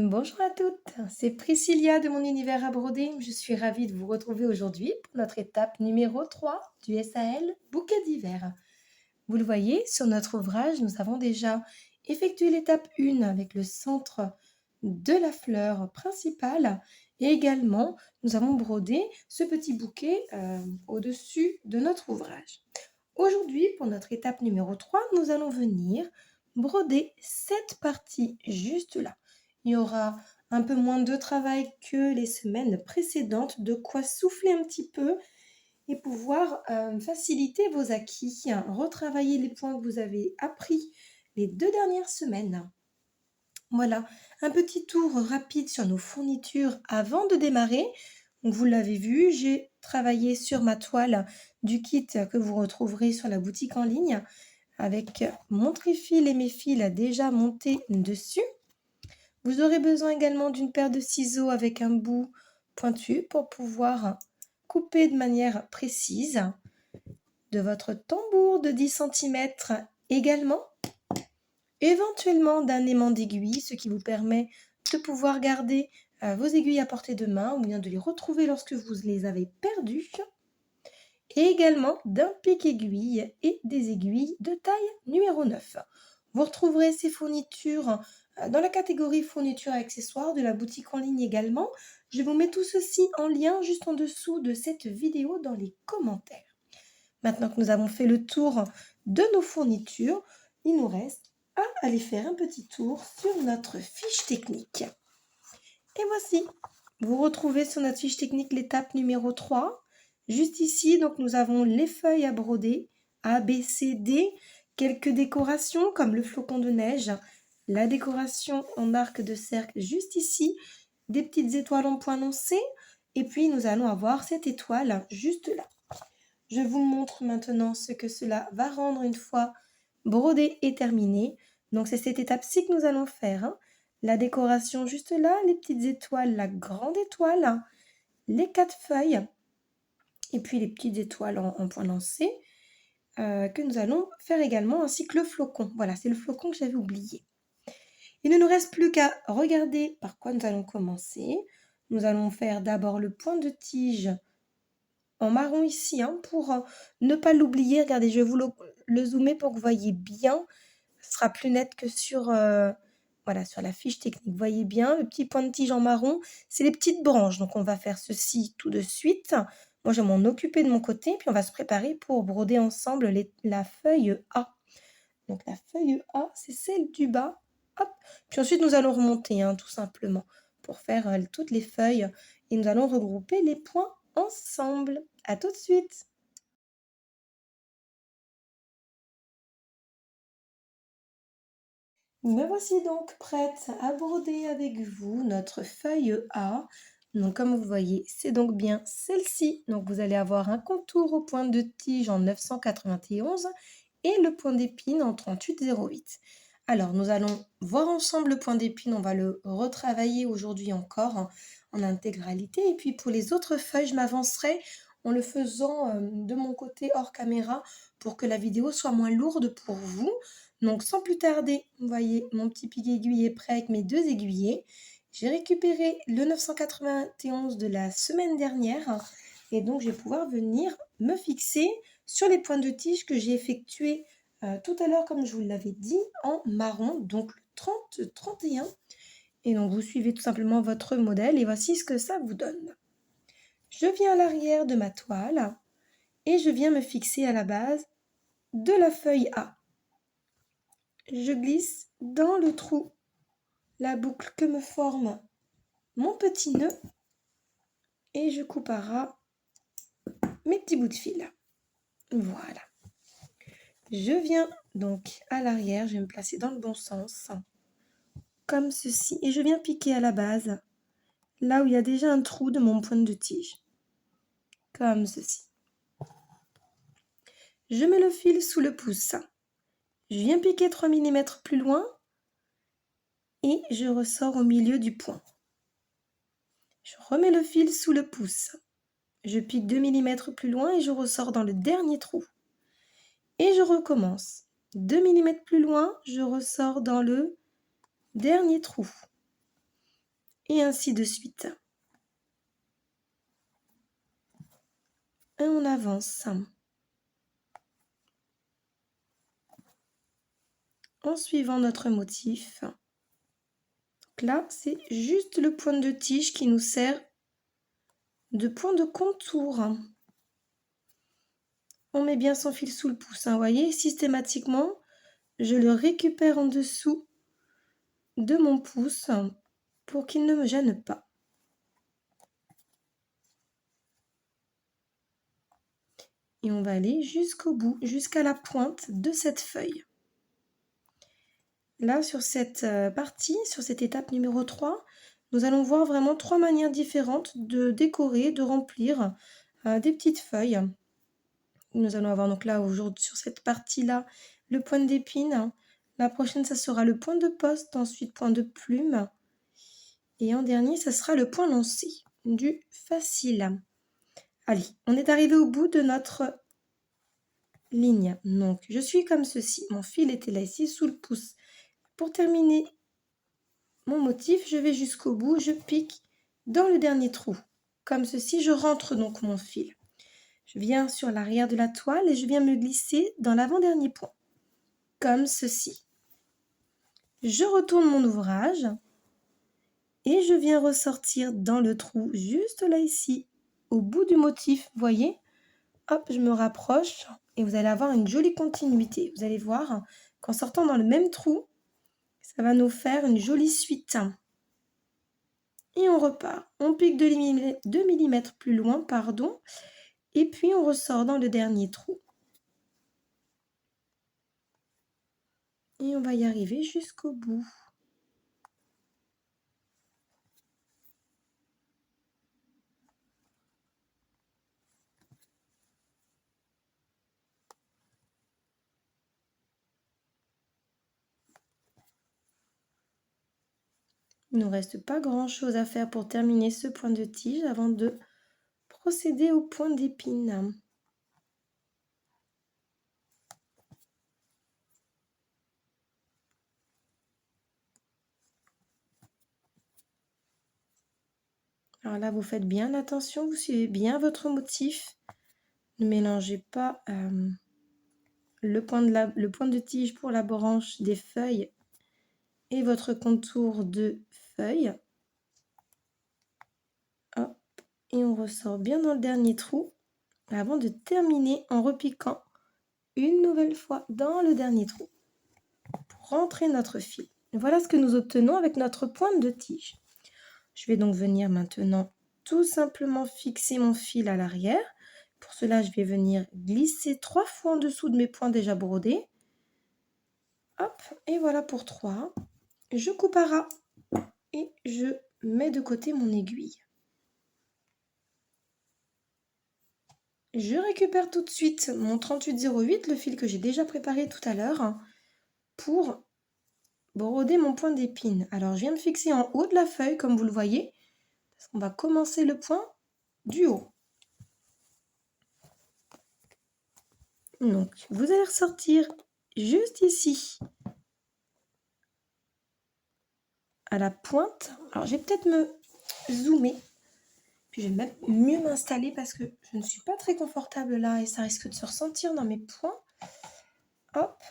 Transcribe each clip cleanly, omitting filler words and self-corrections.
Bonjour à toutes, c'est Priscilla de mon univers à broder. Je suis ravie de vous retrouver aujourd'hui pour notre étape numéro 3 du SAL Bouquet d'hiver. Vous le voyez, sur notre ouvrage, nous avons déjà effectué l'étape 1 avec le centre de la fleur principale et également nous avons brodé ce petit bouquet au-dessus de notre ouvrage. Aujourd'hui, pour notre étape numéro 3, nous allons venir broder cette partie juste là. Il y aura un peu moins de travail que les semaines précédentes, de quoi souffler un petit peu et pouvoir faciliter vos acquis, retravailler les points que vous avez appris les 2 dernières semaines. Voilà, un petit tour rapide sur nos fournitures avant de démarrer. Donc, vous l'avez vu, j'ai travaillé sur ma toile du kit que vous retrouverez sur la boutique en ligne avec mon tréfil et mes fils déjà montés dessus. Vous aurez besoin également d'une paire de ciseaux avec un bout pointu pour pouvoir couper de manière précise, de votre tambour de 10 cm également, éventuellement d'un aimant d'aiguille, ce qui vous permet de pouvoir garder vos aiguilles à portée de main ou bien de les retrouver lorsque vous les avez perdues, et également d'un pic aiguille et des aiguilles de taille numéro 9. Vous retrouverez ces fournitures dans la catégorie fournitures et accessoires de la boutique en ligne également. Je vous mets tout ceci en lien juste en dessous de cette vidéo dans les commentaires. Maintenant que nous avons fait le tour de nos fournitures, il nous reste à aller faire un petit tour sur notre fiche technique. Et voici, vous retrouvez sur notre fiche technique l'étape numéro 3. Juste ici, donc nous avons les feuilles à broder, A, B, C, D, quelques décorations comme le flocon de neige, la décoration en arc de cercle juste ici, des petites étoiles en point lancé, et puis nous allons avoir cette étoile juste là. Je vous montre maintenant ce que cela va rendre une fois brodé et terminé. Donc c'est cette étape-ci que nous allons faire, hein. La décoration juste là, les petites étoiles, la grande étoile, les 4 feuilles, et puis les petites étoiles en point lancé que nous allons faire également, ainsi que le flocon. Voilà, c'est le flocon que j'avais oublié. Il ne nous reste plus qu'à regarder par quoi nous allons commencer. Nous allons faire d'abord le point de tige en marron ici, hein, pour ne pas l'oublier. Regardez, je vais vous le zoomer pour que vous voyez bien. Ce sera plus net que sur, voilà, sur la fiche technique. Vous voyez bien, le petit point de tige en marron, c'est les petites branches. Donc, on va faire ceci tout de suite. Moi, je vais m'en occuper de mon côté, puis on va se préparer pour broder ensemble la feuille A. Donc, la feuille A, c'est celle du bas. Hop. Puis ensuite, nous allons remonter, hein, tout simplement, pour faire toutes les feuilles. Et nous allons regrouper les points ensemble. À tout de suite! Me voici donc prête à broder avec vous notre feuille A. Donc comme vous voyez, c'est donc bien celle-ci. Donc vous allez avoir un contour au point de tige en 991 et le point d'épine en 3808. Alors nous allons voir ensemble le point d'épine, on va le retravailler aujourd'hui encore en intégralité. Et puis pour les autres feuilles, je m'avancerai en le faisant de mon côté hors caméra pour que la vidéo soit moins lourde pour vous. Donc sans plus tarder, vous voyez, mon petit pic aiguille est prêt avec mes 2 aiguillets. J'ai récupéré le 991 de la semaine dernière et donc je vais pouvoir venir me fixer sur les points de tige que j'ai effectués tout à l'heure, comme je vous l'avais dit, en marron, donc le 30-31. Et donc vous suivez tout simplement votre modèle et voici ce que ça vous donne. Je viens à l'arrière de ma toile et je viens me fixer à la base de la feuille A. Je glisse dans le trou la boucle que me forme mon petit nœud et je coupe à ras mes petits bouts de fil. Voilà. Je viens donc à l'arrière, je vais me placer dans le bon sens, comme ceci, et je viens piquer à la base, là où il y a déjà un trou de mon point de tige, comme ceci. Je mets le fil sous le pouce, je viens piquer 3 mm plus loin et je ressors au milieu du point. Je remets le fil sous le pouce, je pique 2 mm plus loin et je ressors dans le dernier trou. Et je recommence. 2 mm plus loin, je ressors dans le dernier trou. et ainsi de suite. Et on avance. En suivant notre motif. Donc là, c'est juste le point de tige qui nous sert de point de contour. On met bien son fil sous le pouce, hein, voyez, systématiquement, je le récupère en dessous de mon pouce pour qu'il ne me gêne pas. Et on va aller jusqu'au bout, jusqu'à la pointe de cette feuille. Là, sur cette partie, sur cette étape numéro 3, nous allons voir vraiment 3 manières différentes de décorer, de remplir des petites feuilles. Nous allons avoir donc là, aujourd'hui, sur cette partie-là, le point d'épine. La prochaine, ça sera le point de poste, ensuite point de plume. Et en dernier, ça sera le point lancé, du facile. Allez, on est arrivé au bout de notre ligne. Donc, je suis comme ceci. Mon fil était là ici, sous le pouce. Pour terminer mon motif, je vais jusqu'au bout, je pique dans le dernier trou. Comme ceci, je rentre donc mon fil. Je viens sur l'arrière de la toile et je viens me glisser dans l'avant-dernier point. Comme ceci. Je retourne mon ouvrage et je viens ressortir dans le trou juste là ici, au bout du motif, voyez. Hop, je me rapproche et vous allez avoir une jolie continuité. Vous allez voir qu'en sortant dans le même trou, ça va nous faire une jolie suite. Et on repart. On pique 2 mm plus loin, pardon, et puis on ressort dans le dernier trou. Et on va y arriver jusqu'au bout. Il ne nous reste pas grand-chose à faire pour terminer ce point de tige avant de procéder au point d'épine. Alors là, vous faites bien attention, vous suivez bien votre motif. Ne mélangez pas le point de tige pour la branche des feuilles et votre contour de feuilles. Hop, et on ressort bien dans le dernier trou avant de terminer en repiquant une nouvelle fois dans le dernier trou pour rentrer notre fil. Voilà ce que nous obtenons avec notre pointe de tige. Je vais donc venir maintenant tout simplement fixer mon fil à l'arrière. Pour cela, je vais venir glisser 3 fois en dessous de mes points déjà brodés. Hop, et voilà pour 3. Je coupe à ras et je mets de côté mon aiguille. Je récupère tout de suite mon 38,08, le fil que j'ai déjà préparé tout à l'heure, pour broder mon point d'épine. Alors, je viens me fixer en haut de la feuille, comme vous le voyez, parce qu'on va commencer le point du haut. Donc, vous allez ressortir juste ici, à la pointe. Alors, je vais peut-être me zoomer, puis je vais même mieux m'installer parce que je ne suis pas très confortable là et ça risque de se ressentir dans mes points. Hop,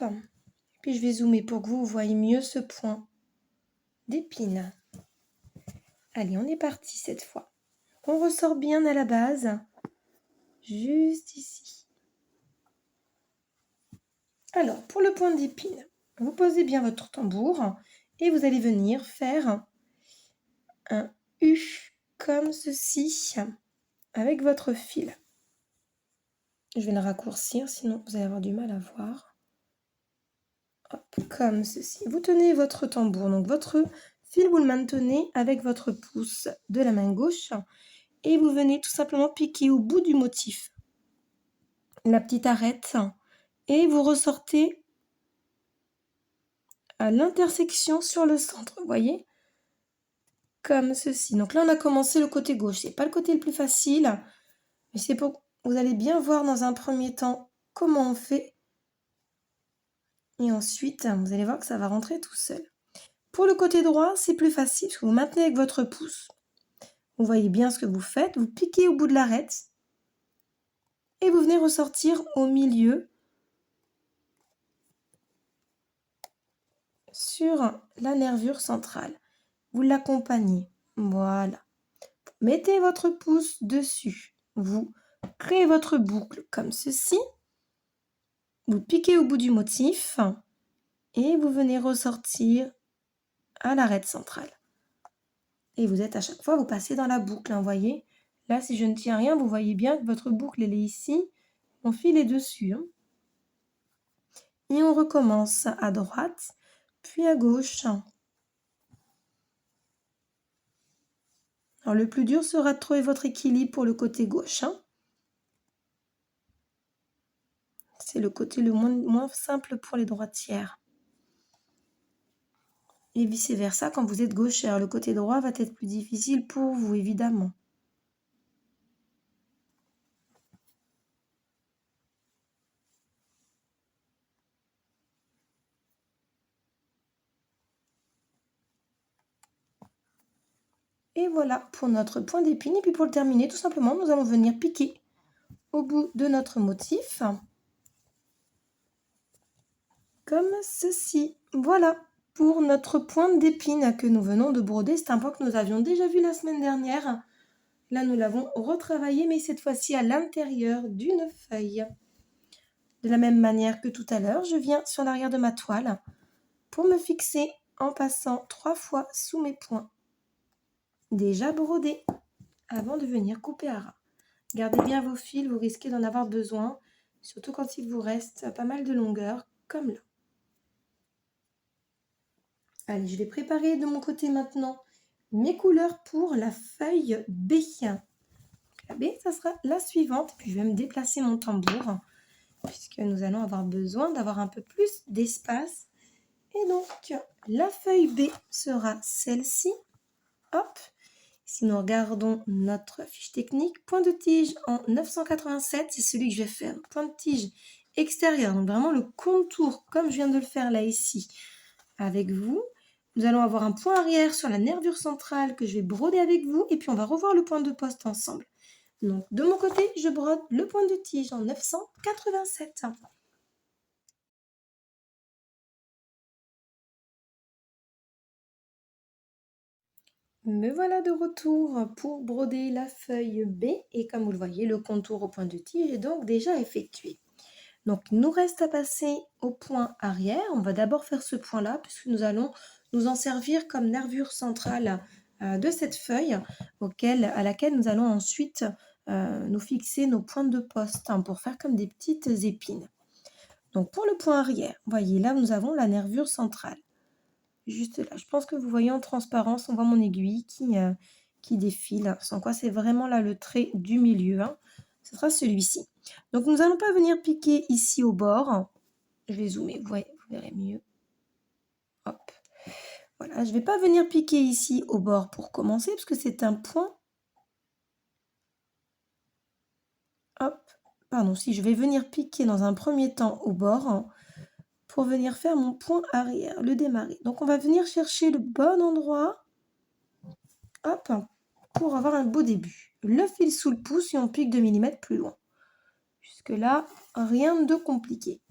puis je vais zoomer pour que vous voyez mieux ce point d'épine. Allez, on est parti cette fois. On ressort bien à la base, juste ici. Alors, pour le point d'épine, vous posez bien votre tambour et vous allez venir faire un U comme ceci avec votre fil. Je vais le raccourcir, sinon vous allez avoir du mal à voir. Hop, comme ceci. Vous tenez votre tambour, donc votre fil, vous le maintenez avec votre pouce de la main gauche et vous venez tout simplement piquer au bout du motif la petite arête et vous ressortez à l'intersection sur le centre, vous voyez, comme ceci. Donc là, on a commencé le côté gauche. C'est pas le côté le plus facile, mais c'est pour que vous allez bien voir dans un premier temps comment on fait. Et ensuite, vous allez voir que ça va rentrer tout seul. Pour le côté droit, c'est plus facile parce que vous maintenez avec votre pouce. Vous voyez bien ce que vous faites. Vous piquez au bout de l'arête et vous venez ressortir au milieu sur la nervure centrale. Vous l'accompagnez. Voilà. Mettez votre pouce dessus. Vous créez votre boucle comme ceci. Vous piquez au bout du motif et vous venez ressortir à l'arête centrale. Et vous êtes à chaque fois, vous passez dans la boucle, vous voyez. Là, si je ne tiens rien, vous voyez bien que votre boucle, elle est ici. Mon fil est dessus. Et on recommence à droite, puis à gauche. Alors, le plus dur sera de trouver votre équilibre pour le côté gauche. C'est le côté le moins simple pour les droitières. Et vice-versa, quand vous êtes gauchère, le côté droit va être plus difficile pour vous, évidemment. Et voilà pour notre point d'épine. Et puis pour le terminer, tout simplement, nous allons venir piquer au bout de notre motif. Comme ceci. Voilà pour notre point d'épine que nous venons de broder. C'est un point que nous avions déjà vu la semaine dernière. Là, nous l'avons retravaillé, mais cette fois-ci à l'intérieur d'une feuille. De la même manière que tout à l'heure, je viens sur l'arrière de ma toile pour me fixer en passant 3 fois sous mes points. Déjà brodés avant de venir couper à ras. Gardez bien vos fils, vous risquez d'en avoir besoin, surtout quand il vous reste pas mal de longueur, comme là. Allez, je vais préparer de mon côté maintenant mes couleurs pour la feuille B. La B, ça sera la suivante. Puis je vais me déplacer mon tambour, puisque nous allons avoir besoin d'avoir un peu plus d'espace. Et donc, la feuille B sera celle-ci. Hop. Si nous regardons notre fiche technique, point de tige en 987, c'est celui que je vais faire. Point de tige extérieur, donc vraiment le contour, comme je viens de le faire là ici avec vous. Nous allons avoir un point arrière sur la nervure centrale que je vais broder avec vous. Et puis, on va revoir le point de poste ensemble. Donc, de mon côté, je brode le point de tige en 987. Me voilà de retour pour broder la feuille B. Et comme vous le voyez, le contour au point de tige est donc déjà effectué. Donc, il nous reste à passer au point arrière. On va d'abord faire ce point-là, puisque nous allons nous en servir comme nervure centrale de cette feuille, à laquelle nous allons ensuite nous fixer nos pointes de poste pour faire comme des petites épines. Donc, pour le point arrière, vous voyez, là, nous avons la nervure centrale. Juste là, je pense que vous voyez en transparence, on voit mon aiguille qui défile, sans quoi c'est vraiment là le trait du milieu. Ce sera celui-ci. Donc, nous n'allons pas venir piquer ici au bord. Je vais zoomer, vous verrez mieux. Hop. Voilà, je ne vais pas venir piquer ici au bord pour commencer, parce que c'est un point. Hop. Pardon, si je vais venir piquer dans un premier temps au bord pour venir faire mon point arrière, le démarrer. Donc, on va venir chercher le bon endroit. Hop. Pour avoir un beau début. Le fil sous le pouce et on pique 2 mm plus loin. Jusque-là, rien de compliqué.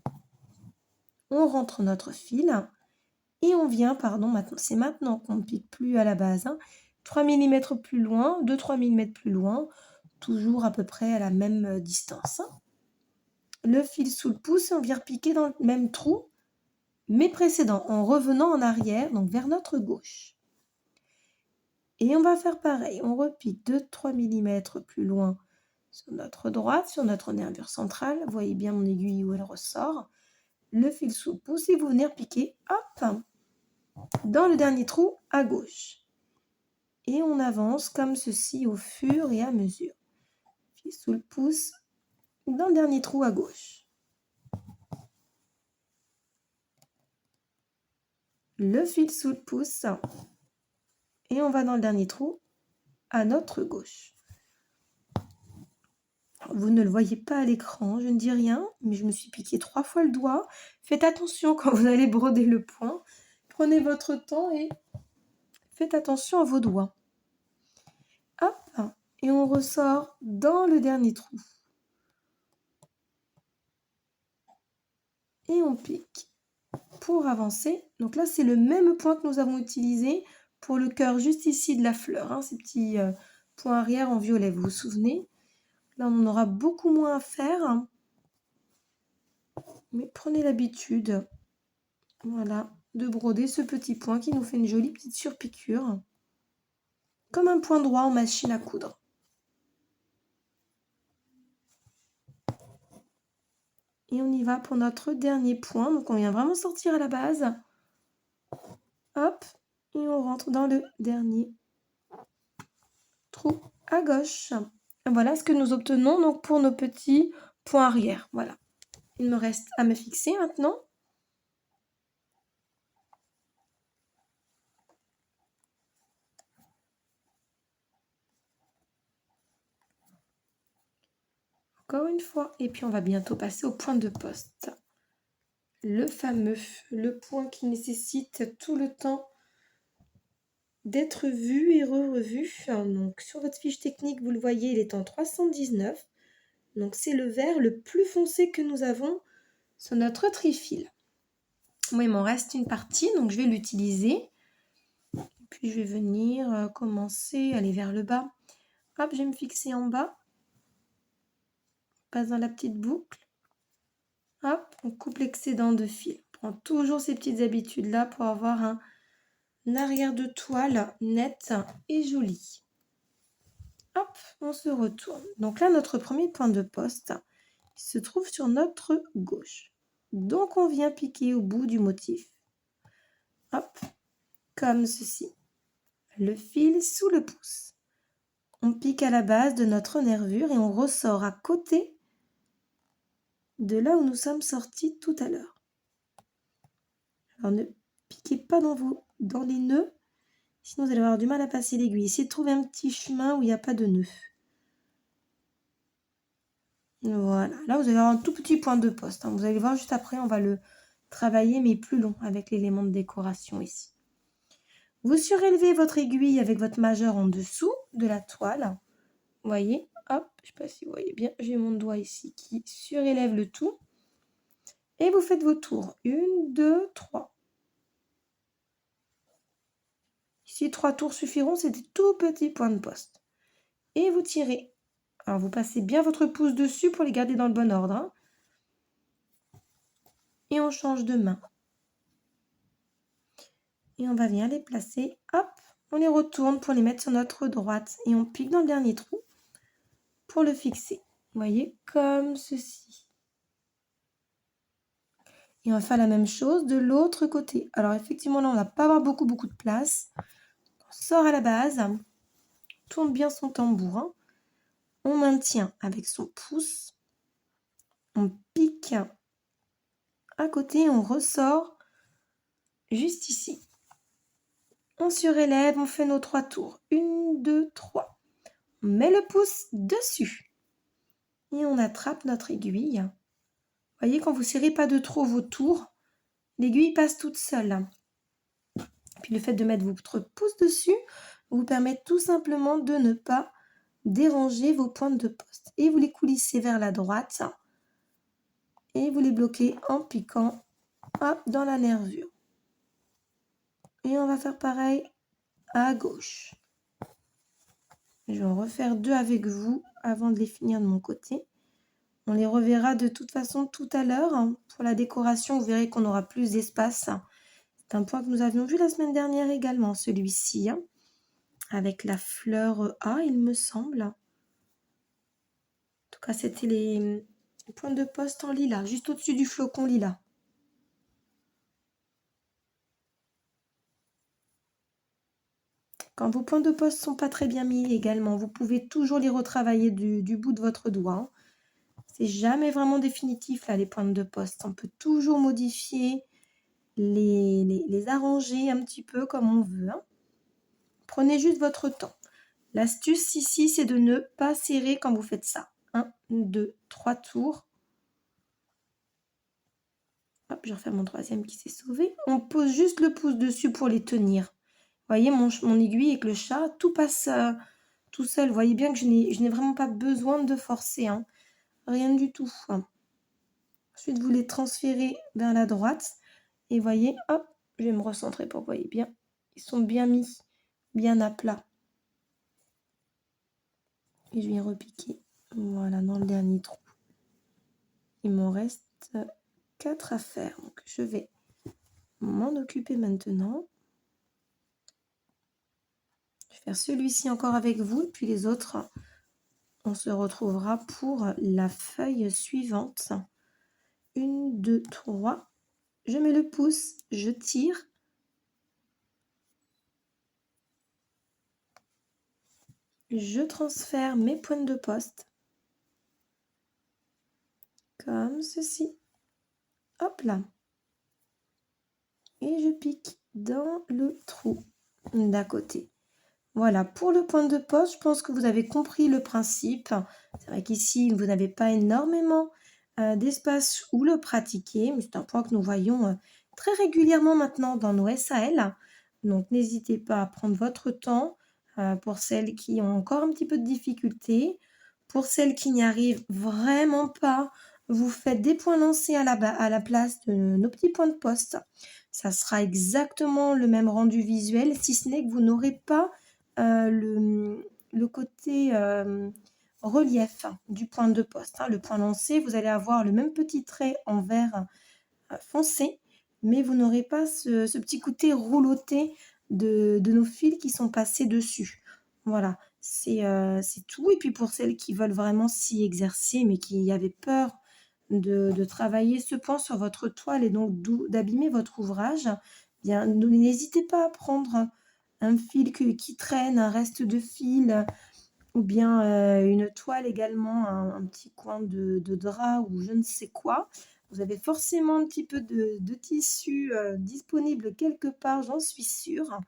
On rentre notre fil et on vient, maintenant, c'est maintenant qu'on ne pique plus à la base, 3 mm plus loin, 2-3 mm plus loin, toujours à peu près à la même distance. Le fil sous le pouce et on vient piquer dans le même trou, mais précédent, en revenant en arrière, donc vers notre gauche. Et on va faire pareil, on repique 2-3 mm plus loin sur notre droite, sur notre nervure centrale. Vous voyez bien mon aiguille où elle ressort. Le fil sous le pouce et vous venez piquer, hop, dans le dernier trou à gauche. Et on avance comme ceci au fur et à mesure. Fil sous le pouce, dans le dernier trou à gauche. Le fil sous le pouce. Et on va dans le dernier trou à notre gauche. Vous ne le voyez pas à l'écran, je ne dis rien, mais je me suis piqué 3 fois le doigt. Faites attention quand vous allez broder le point. Prenez votre temps et faites attention à vos doigts. Hop, et on ressort dans le dernier trou. Et on pique pour avancer. Donc là, c'est le même point que nous avons utilisé pour le cœur juste ici de la fleur, hein, ces petits points arrière en violet, vous vous souvenez? Là, on en aura beaucoup moins à faire, hein. Mais prenez l'habitude, voilà, de broder ce petit point qui nous fait une jolie petite surpiqûre, comme un point droit en machine à coudre. Et on y va pour notre dernier point. Donc, on vient vraiment sortir à la base. Hop, et on rentre dans le dernier trou à gauche. Et voilà ce que nous obtenons donc pour nos petits points arrière. Voilà. Il me reste à me fixer maintenant. Encore une fois. Et puis, on va bientôt passer au point de poste. Le fameux, le point qui nécessite tout le temps d'être vu et revu. Donc, sur votre fiche technique, vous le voyez, il est en 319. Donc, c'est le vert le plus foncé que nous avons sur notre trifil. Moi, il m'en reste une partie, donc je vais l'utiliser. Puis, je vais venir commencer, aller vers le bas. Hop, je vais me fixer en bas. Passe dans la petite boucle. Hop, on coupe l'excédent de fil. On prend toujours ces petites habitudes-là pour avoir un arrière de toile net et joli. Hop, on se retourne. Donc là, notre premier point de poste se trouve sur notre gauche. Donc, on vient piquer au bout du motif. Hop, comme ceci. Le fil sous le pouce. On pique à la base de notre nervure et on ressort à côté de là où nous sommes sortis tout à l'heure. Alors, ne piquez pas dans les nœuds, sinon vous allez avoir du mal à passer l'aiguille. Essayez de trouver un petit chemin où il n'y a pas de nœud. Voilà, là vous allez avoir un tout petit point de poste. Vous allez voir juste après, on va le travailler, mais plus long avec l'élément de décoration ici. Vous surélevez votre aiguille avec votre majeur en dessous de la toile. Vous voyez, hop, je ne sais pas si vous voyez bien, j'ai mon doigt ici qui surélève le tout. Et vous faites vos tours. 1, 2, 3. Ici, 3 tours suffiront, c'est des tout petits points de poste. Et vous tirez. Alors, vous passez bien votre pouce dessus pour les garder dans le bon ordre, hein. Et on change de main. Et on va venir les placer. Hop, on les retourne pour les mettre sur notre droite. Et on pique dans le dernier trou pour le fixer. Vous voyez, comme ceci. Et on va faire la même chose de l'autre côté. Alors, effectivement, là, on ne va pas avoir beaucoup de place. On sort à la base. Tourne bien son tambourin. On maintient avec son pouce. On pique à côté. On ressort juste ici. On surélève. On fait nos 3 tours. 1, 2, 3. On met le pouce dessus. Et on attrape notre aiguille. Vous voyez, quand vous ne serrez pas de trop vos tours, l'aiguille passe toute seule. Puis le fait de mettre votre pouce dessus vous permet tout simplement de ne pas déranger vos pointes de poste. Et vous les coulissez vers la droite. Et vous les bloquez en piquant dans la nervure. Et on va faire pareil à gauche. Je vais en refaire 2 avec vous avant de les finir de mon côté. On les reverra de toute façon tout à l'heure. Pour la décoration, vous verrez qu'on aura plus d'espace. C'est un point que nous avions vu la semaine dernière également, celui-ci. Avec la fleur A, il me semble. En tout cas, c'était les points de poste en lilas, juste au-dessus du flocon lilas. Quand vos points de poste ne sont pas très bien mis également, vous pouvez toujours les retravailler du bout de votre doigt. C'est jamais vraiment définitif, là, les points de poste. On peut toujours modifier, les arranger un petit peu comme on veut. Prenez juste votre temps. L'astuce ici, c'est de ne pas serrer quand vous faites ça. 1, 2, 3 tours. Hop, je refais mon troisième qui s'est sauvé. On pose juste le pouce dessus pour les tenir. Vous voyez, mon aiguille avec le chat, tout passe tout seul. Vous voyez bien que je n'ai vraiment pas besoin de forcer, hein. Rien du tout. Ensuite, vous les transférez vers la droite. Et voyez, hop, je vais me recentrer pour que vous voyez bien. Ils sont bien mis, bien à plat. Et je vais repiquer, voilà, dans le dernier trou. Il m'en reste 4 à faire. Donc, je vais m'en occuper maintenant. Je vais faire celui-ci encore avec vous. Et puis les autres, on se retrouvera pour la feuille suivante. 1, 2, 3. Je mets le pouce, je tire. Je transfère mes pointes de poste. Comme ceci. Hop là. Et je pique dans le trou d'à côté. Voilà, pour le point de poste, je pense que vous avez compris le principe. C'est vrai qu'ici, vous n'avez pas énormément d'espace où le pratiquer, mais c'est un point que nous voyons très régulièrement maintenant dans nos SAL. Donc, n'hésitez pas à prendre votre temps pour celles qui ont encore un petit peu de difficulté. Pour celles qui n'y arrivent vraiment pas, vous faites des points lancés à la place de nos petits points de poste. Ça sera exactement le même rendu visuel, si ce n'est que vous n'aurez pas le côté relief du point de poste. Le point lancé, vous allez avoir le même petit trait en vert foncé, mais vous n'aurez pas ce petit côté rouloté de nos fils qui sont passés dessus. Voilà, c'est tout. Et puis pour celles qui veulent vraiment s'y exercer, mais qui avaient peur de travailler ce point sur votre toile et donc d'abîmer votre ouvrage, bien, n'hésitez pas à prendre un fil qui traîne, un reste de fil, ou bien une toile également, un petit coin de drap ou je ne sais quoi. Vous avez forcément un petit peu de tissu disponible quelque part, j'en suis sûre.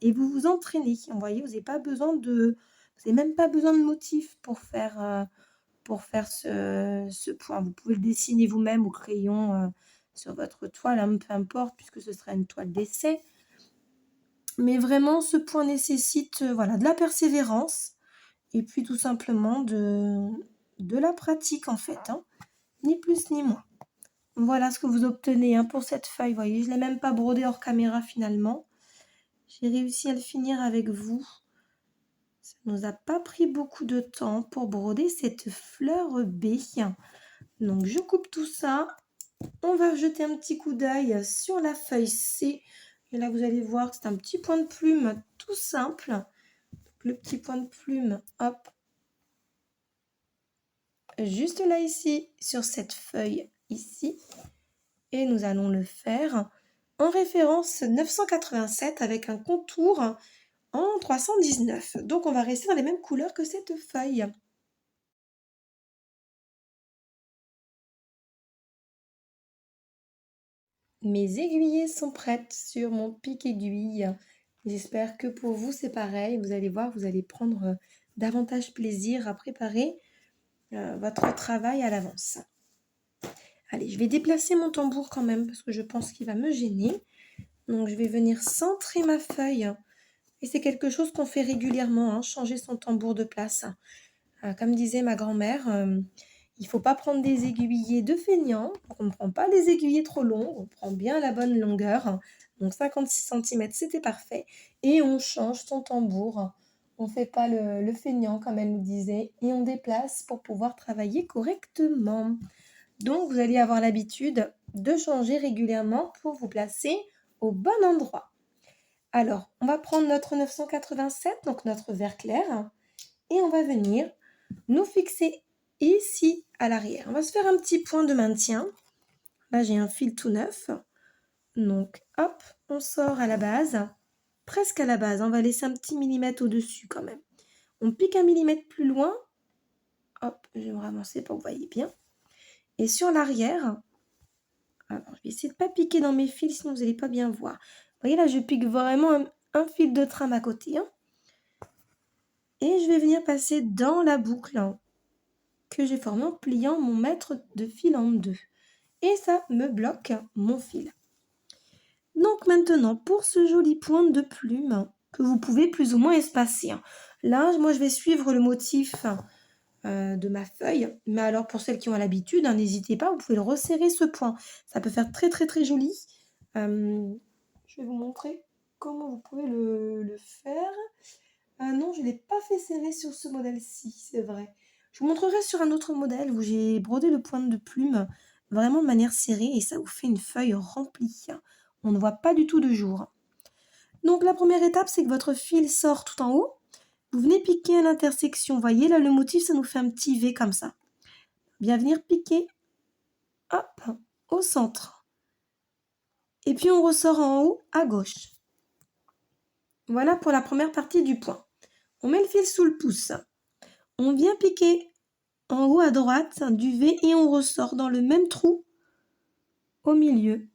Et vous vous entraînez. Vous voyez, vous n'avez pas besoin vous n'avez même pas besoin de motifs pour faire ce point. Vous pouvez le dessiner vous-même au crayon sur votre toile, hein, peu importe, puisque ce sera une toile d'essai. Mais vraiment, ce point nécessite voilà, de la persévérance et puis tout simplement de la pratique en fait, hein, ni plus ni moins. Voilà ce que vous obtenez hein, pour cette feuille. Vous voyez, je ne l'ai même pas brodé hors caméra finalement. J'ai réussi à le finir avec vous. Ça ne nous a pas pris beaucoup de temps pour broder cette fleur B. Donc je coupe tout ça. On va jeter un petit coup d'œil sur la feuille C. Et là, vous allez voir que c'est un petit point de plume tout simple. Le petit point de plume, hop. Juste là, ici, sur cette feuille, ici. Et nous allons le faire en référence 987 avec un contour en 319. Donc, on va rester dans les mêmes couleurs que cette feuille. Mes aiguillés sont prêtes sur mon pic-aiguille. J'espère que pour vous, c'est pareil. Vous allez voir, vous allez prendre davantage plaisir à préparer votre travail à l'avance. Allez, je vais déplacer mon tambour quand même parce que je pense qu'il va me gêner. Donc, je vais venir centrer ma feuille. Et c'est quelque chose qu'on fait régulièrement, hein, changer son tambour de place. Comme disait ma grand-mère, il ne faut pas prendre des aiguillés de feignant. On ne prend pas des aiguillés trop longs, on prend bien la bonne longueur. Donc 56 cm, c'était parfait. Et on change son tambour. On ne fait pas le feignant, comme elle nous disait, et on déplace pour pouvoir travailler correctement. Donc, vous allez avoir l'habitude de changer régulièrement pour vous placer au bon endroit. Alors, on va prendre notre 987, donc notre vert clair, et on va venir nous fixer ici à l'arrière. On va se faire un petit point de maintien. Là, j'ai un fil tout neuf. Donc, hop, on sort à la base, presque à la base. On va laisser un petit millimètre au-dessus quand même. On pique un millimètre plus loin. Hop, je vais me ramasser pour que vous voyez bien. Et sur l'arrière, alors je vais essayer de ne pas piquer dans mes fils, sinon vous n'allez pas bien voir. Vous voyez là, je pique vraiment un fil de trame à côté. Hein. Et je vais venir passer dans la boucle que j'ai formée en pliant mon mètre de fil en deux. et ça me bloque mon fil. Donc maintenant, pour ce joli point de plume que vous pouvez plus ou moins espacer. Là, moi, je vais suivre le motif de ma feuille. Mais alors, pour celles qui ont l'habitude, n'hésitez pas, vous pouvez le resserrer ce point. Ça peut faire très, très, très joli. Je vais vous montrer comment vous pouvez le faire. Ah non, je ne l'ai pas fait serrer sur ce modèle-ci, c'est vrai. Je vous montrerai sur un autre modèle où j'ai brodé le point de plume vraiment de manière serrée et ça vous fait une feuille remplie. On ne voit pas du tout de jour. Donc la première étape, c'est que votre fil sort tout en haut. Vous venez piquer à l'intersection. Vous voyez, là, le motif, ça nous fait un petit V comme ça. Bien venir piquer, hop, au centre. Et puis on ressort en haut à gauche. Voilà pour la première partie du point. On met le fil sous le pouce. On vient piquer en haut à droite du V et on ressort dans le même trou au milieu,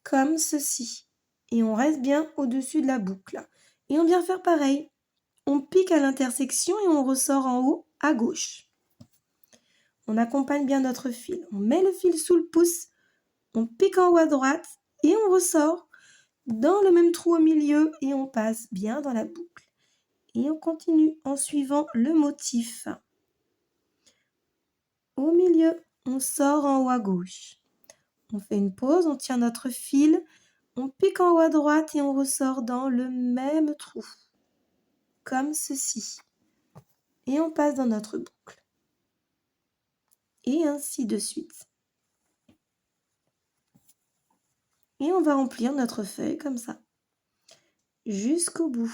comme ceci. Et on reste bien au-dessus de la boucle. Et on vient faire pareil. On pique à l'intersection et on ressort en haut à gauche. On accompagne bien notre fil. On met le fil sous le pouce, on pique en haut à droite et on ressort dans le même trou au milieu et on passe bien dans la boucle. Et on continue en suivant le motif. Au milieu, on sort en haut à gauche. On fait une pause, on tient notre fil, on pique en haut à droite et on ressort dans le même trou, comme ceci. Et on passe dans notre boucle. Et ainsi de suite. Et on va remplir notre feuille comme ça, jusqu'au bout.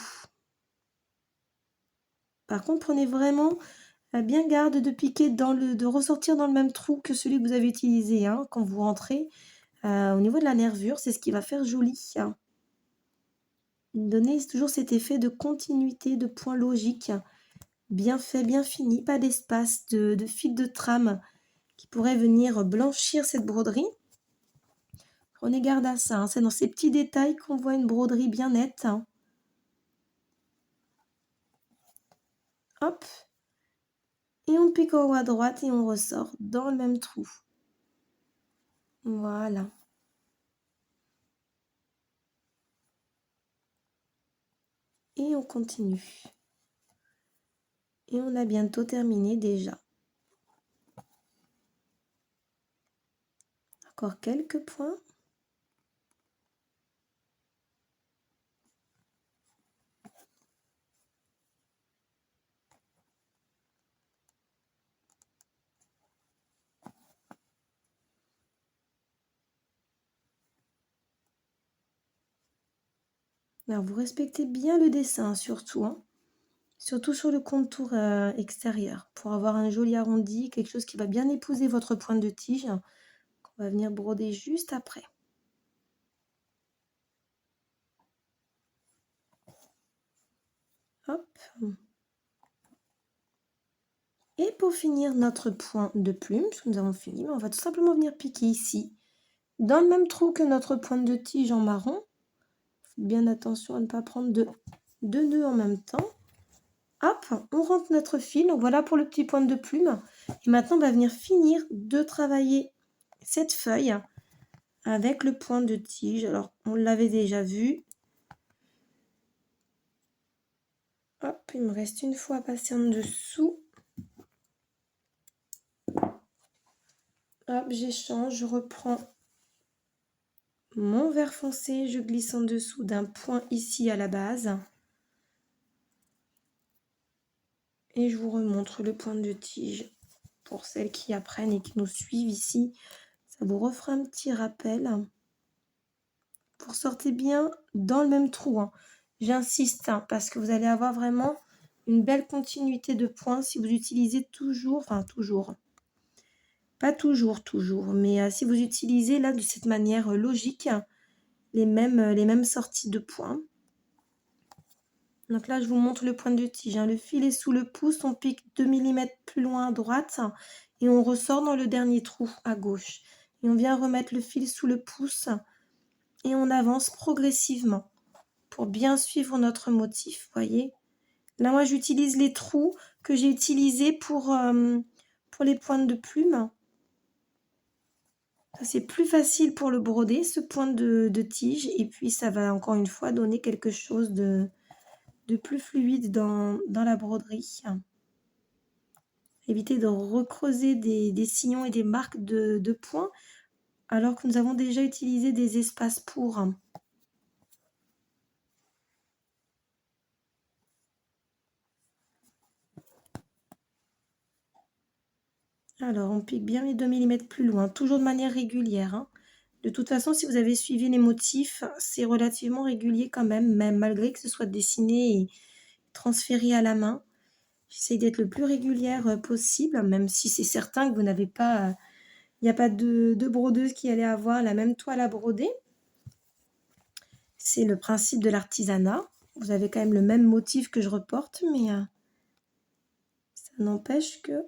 Par contre, prenez vraiment bien garde de piquer de ressortir dans le même trou que celui que vous avez utilisé quand vous rentrez. Au niveau de la nervure, c'est ce qui va faire joli. Donnez toujours cet effet de continuité, de point logique, bien fait, bien fini, pas d'espace, de fil de trame qui pourrait venir blanchir cette broderie. Prenez garde à ça, c'est dans ces petits détails qu'on voit une broderie bien nette. Hop, et on pique en haut à droite et on ressort dans le même trou. Voilà. Et on continue. Et on a bientôt terminé déjà. Encore quelques points. Alors vous respectez bien le dessin surtout, surtout sur le contour extérieur, pour avoir un joli arrondi, quelque chose qui va bien épouser votre pointe de tige, qu'on va venir broder juste après. Hop. Et pour finir notre point de plume, parce que nous avons fini, on va tout simplement venir piquer ici, dans le même trou que notre pointe de tige en marron. Faites bien attention à ne pas prendre deux nœuds en même temps. Hop, on rentre notre fil. Donc voilà pour le petit point de plume. Et maintenant, on va venir finir de travailler cette feuille avec le point de tige. Alors, on l'avait déjà vu. Hop, il me reste une fois à passer en dessous. Hop, j'échange, je reprends mon vert foncé, je glisse en dessous d'un point ici à la base. Et je vous remontre le point de tige pour celles qui apprennent et qui nous suivent ici. Ça vous refera un petit rappel. Vous ressortez bien dans le même trou. J'insiste parce que vous allez avoir vraiment une belle continuité de points si vous utilisez toujours, pas toujours, mais si vous utilisez là de cette manière logique les mêmes sorties de points. Donc là, je vous montre le point de tige. Le fil est sous le pouce, on pique 2 mm plus loin à droite et on ressort dans le dernier trou à gauche. Et on vient remettre le fil sous le pouce et on avance progressivement pour bien suivre notre motif, voyez. Là, moi, j'utilise les trous que j'ai utilisés pour les pointes de plume. C'est plus facile pour le broder, ce point de tige, et puis ça va encore une fois donner quelque chose de plus fluide dans la broderie. Évitez de recreuser des sillons et des marques de points alors que nous avons déjà utilisé des espaces pour. Alors on pique bien les 2 millimètres plus loin, toujours de manière régulière, hein. De toute façon, si vous avez suivi les motifs, c'est relativement régulier quand même malgré que ce soit dessiné et transféré à la main. J'essaie d'être le plus régulière possible, même si c'est certain que vous n'avez pas, il n'y a pas de brodeuse qui allait avoir la même toile à broder. C'est le principe de l'artisanat. Vous avez quand même le même motif que je reporte, mais ça n'empêche que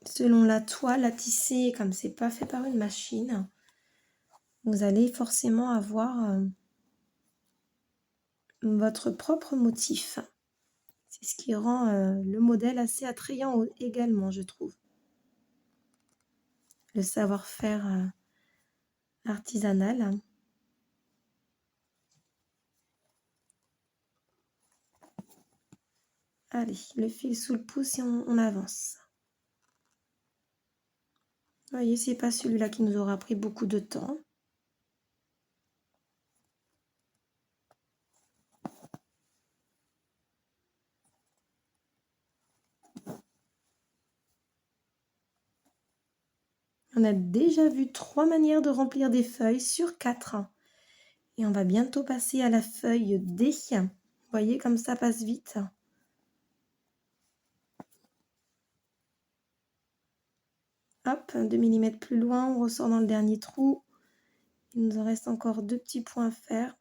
selon la toile à tisser, comme c'est pas fait par une machine, vous allez forcément avoir votre propre motif. C'est ce qui rend le modèle assez attrayant également, je trouve. Le savoir-faire artisanal. Allez, le fil sous le pouce et on avance. Vous voyez, c'est pas celui-là qui nous aura pris beaucoup de temps. On a déjà vu 3 manières de remplir des feuilles sur 4. Et on va bientôt passer à la feuille D. Vous voyez comme ça passe vite. Hop, 2 millimètres plus loin, on ressort dans le dernier trou. Il nous en reste encore 2 petits points à faire.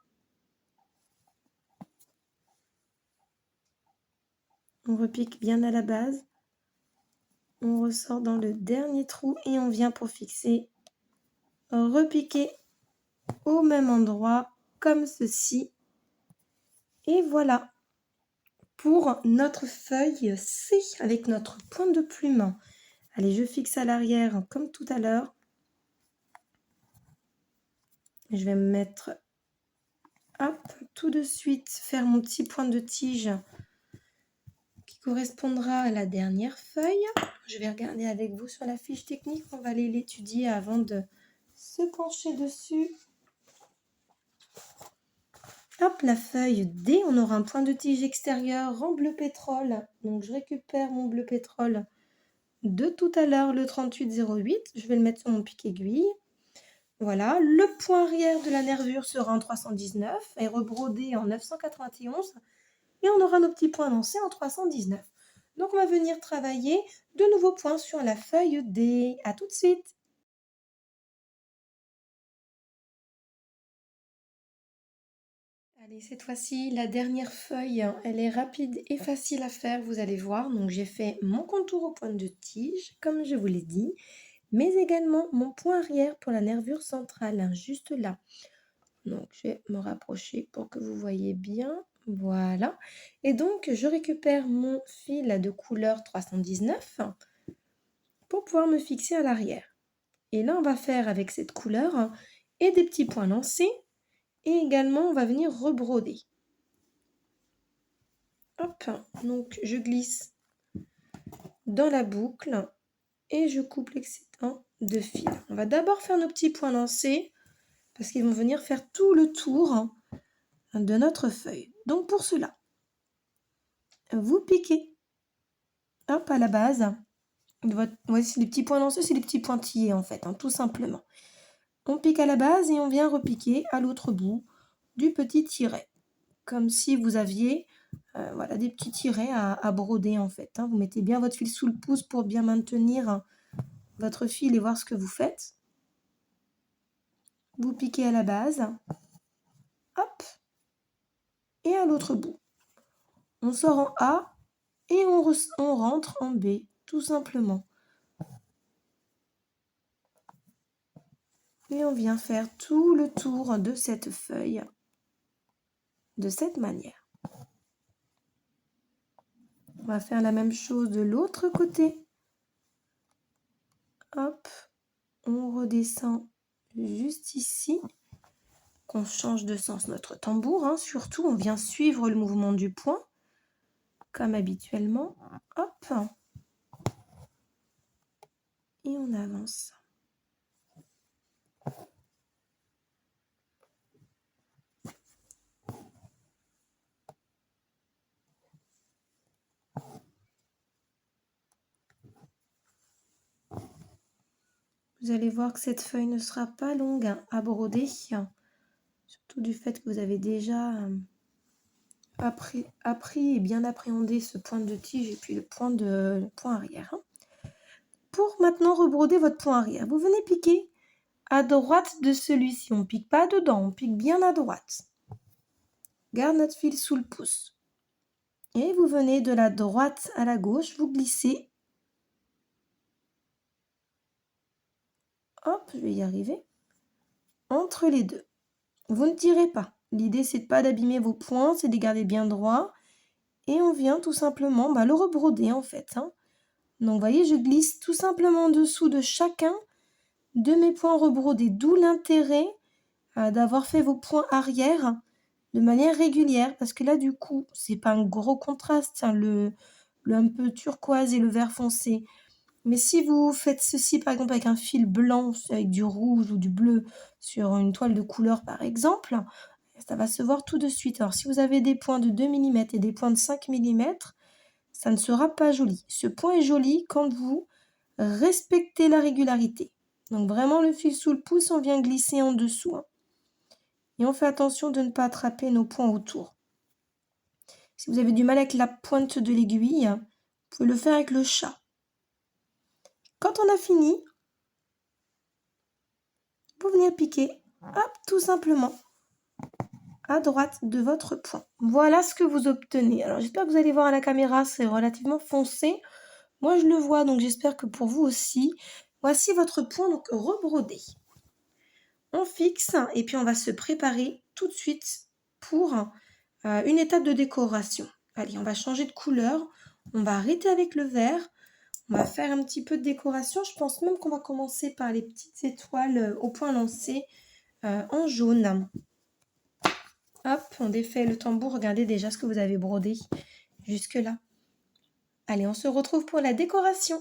On repique bien à la base. On ressort dans le dernier trou et on vient pour fixer, repiquer au même endroit comme ceci. Et voilà pour notre feuille C avec notre point de plume. Allez, je fixe à l'arrière comme tout à l'heure. Je vais me mettre, hop, tout de suite faire mon petit point de tige qui correspondra à la dernière feuille. Je vais regarder avec vous sur la fiche technique, on va aller l'étudier avant de se pencher dessus. Hop, la feuille D, on aura un point de tige extérieur en bleu pétrole. Donc je récupère mon bleu pétrole de tout à l'heure, le 3808. Je vais le mettre sur mon pic aiguille. Voilà, le point arrière de la nervure sera en 319 et rebrodé en 991. Et on aura nos petits points lancés en 319. Donc on va venir travailler de nouveaux points sur la feuille D. À tout de suite. Allez, cette fois-ci, la dernière feuille, hein, elle est rapide et facile à faire, vous allez voir. Donc j'ai fait mon contour au point de tige, comme je vous l'ai dit, mais également mon point arrière pour la nervure centrale, hein, juste là. Donc je vais me rapprocher pour que vous voyez bien. Voilà. Et donc je récupère mon fil de couleur 319 pour pouvoir me fixer à l'arrière. Et là, on va faire avec cette couleur et des petits points lancés. Et également, on va venir rebroder. Hop, donc je glisse dans la boucle et je coupe l'excédent de fil. On va d'abord faire nos petits points lancés parce qu'ils vont venir faire tout le tour de notre feuille. Donc pour cela, vous piquez, hop, à la base. Voici les petits points lancés, c'est les petits pointillés en fait, hein, tout simplement. On pique à la base et on vient repiquer à l'autre bout du petit tiret. Comme si vous aviez voilà, des petits tirets à broder en fait, hein. Vous mettez bien votre fil sous le pouce pour bien maintenir votre fil et voir ce que vous faites. Vous piquez à la base, hop, et à l'autre bout. On sort en A et on rentre en B, tout simplement. Et on vient faire tout le tour de cette feuille de cette manière. On va faire la même chose de l'autre côté. Hop, On redescend juste ici. Qu'on change de sens notre tambour, hein. Surtout, on vient suivre le mouvement du poing, comme habituellement. Hop. Et on avance. Vous allez voir que cette feuille ne sera pas longue à broder, surtout du fait que vous avez déjà appris et bien appréhendé ce point de tige et puis le point arrière. Pour maintenant rebroder votre point arrière, vous venez piquer à droite de celui-ci. On ne pique pas dedans, on pique bien à droite. Garde notre fil sous le pouce. Et vous venez de la droite à la gauche, vous glissez. Hop, je vais y arriver. Entre les deux. Vous ne tirez pas. L'idée, c'est de pas d'abîmer vos points, c'est de les garder bien droits. Et on vient tout simplement le rebroder en fait. Donc, vous voyez, je glisse tout simplement en dessous de chacun de mes points rebrodés. D'où l'intérêt d'avoir fait vos points arrière de manière régulière. Parce que là, du coup, c'est pas un gros contraste, le un peu turquoise et le vert foncé. Mais si vous faites ceci, par exemple, avec un fil blanc, avec du rouge ou du bleu sur une toile de couleur, par exemple, ça va se voir tout de suite. Alors, si vous avez des points de 2 mm et des points de 5 mm, ça ne sera pas joli. Ce point est joli quand vous respectez la régularité. Donc, vraiment, le fil sous le pouce, on vient glisser en dessous. Et on fait attention de ne pas attraper nos points autour. Si vous avez du mal avec la pointe de l'aiguille, vous pouvez le faire avec le chat. Quand on a fini, vous venez piquer, hop, tout simplement, à droite de votre point. Voilà ce que vous obtenez. Alors, j'espère que vous allez voir à la caméra, c'est relativement foncé. Moi, je le vois, donc j'espère que pour vous aussi. Voici votre point, donc rebrodé. On fixe et puis on va se préparer tout de suite pour une étape de décoration. Allez, on va changer de couleur. On va arrêter avec le vert. On va faire un petit peu de décoration. Je pense même qu'on va commencer par les petites étoiles au point lancé en jaune. Hop, on défait le tambour. Regardez déjà ce que vous avez brodé jusque-là. Allez, on se retrouve pour la décoration.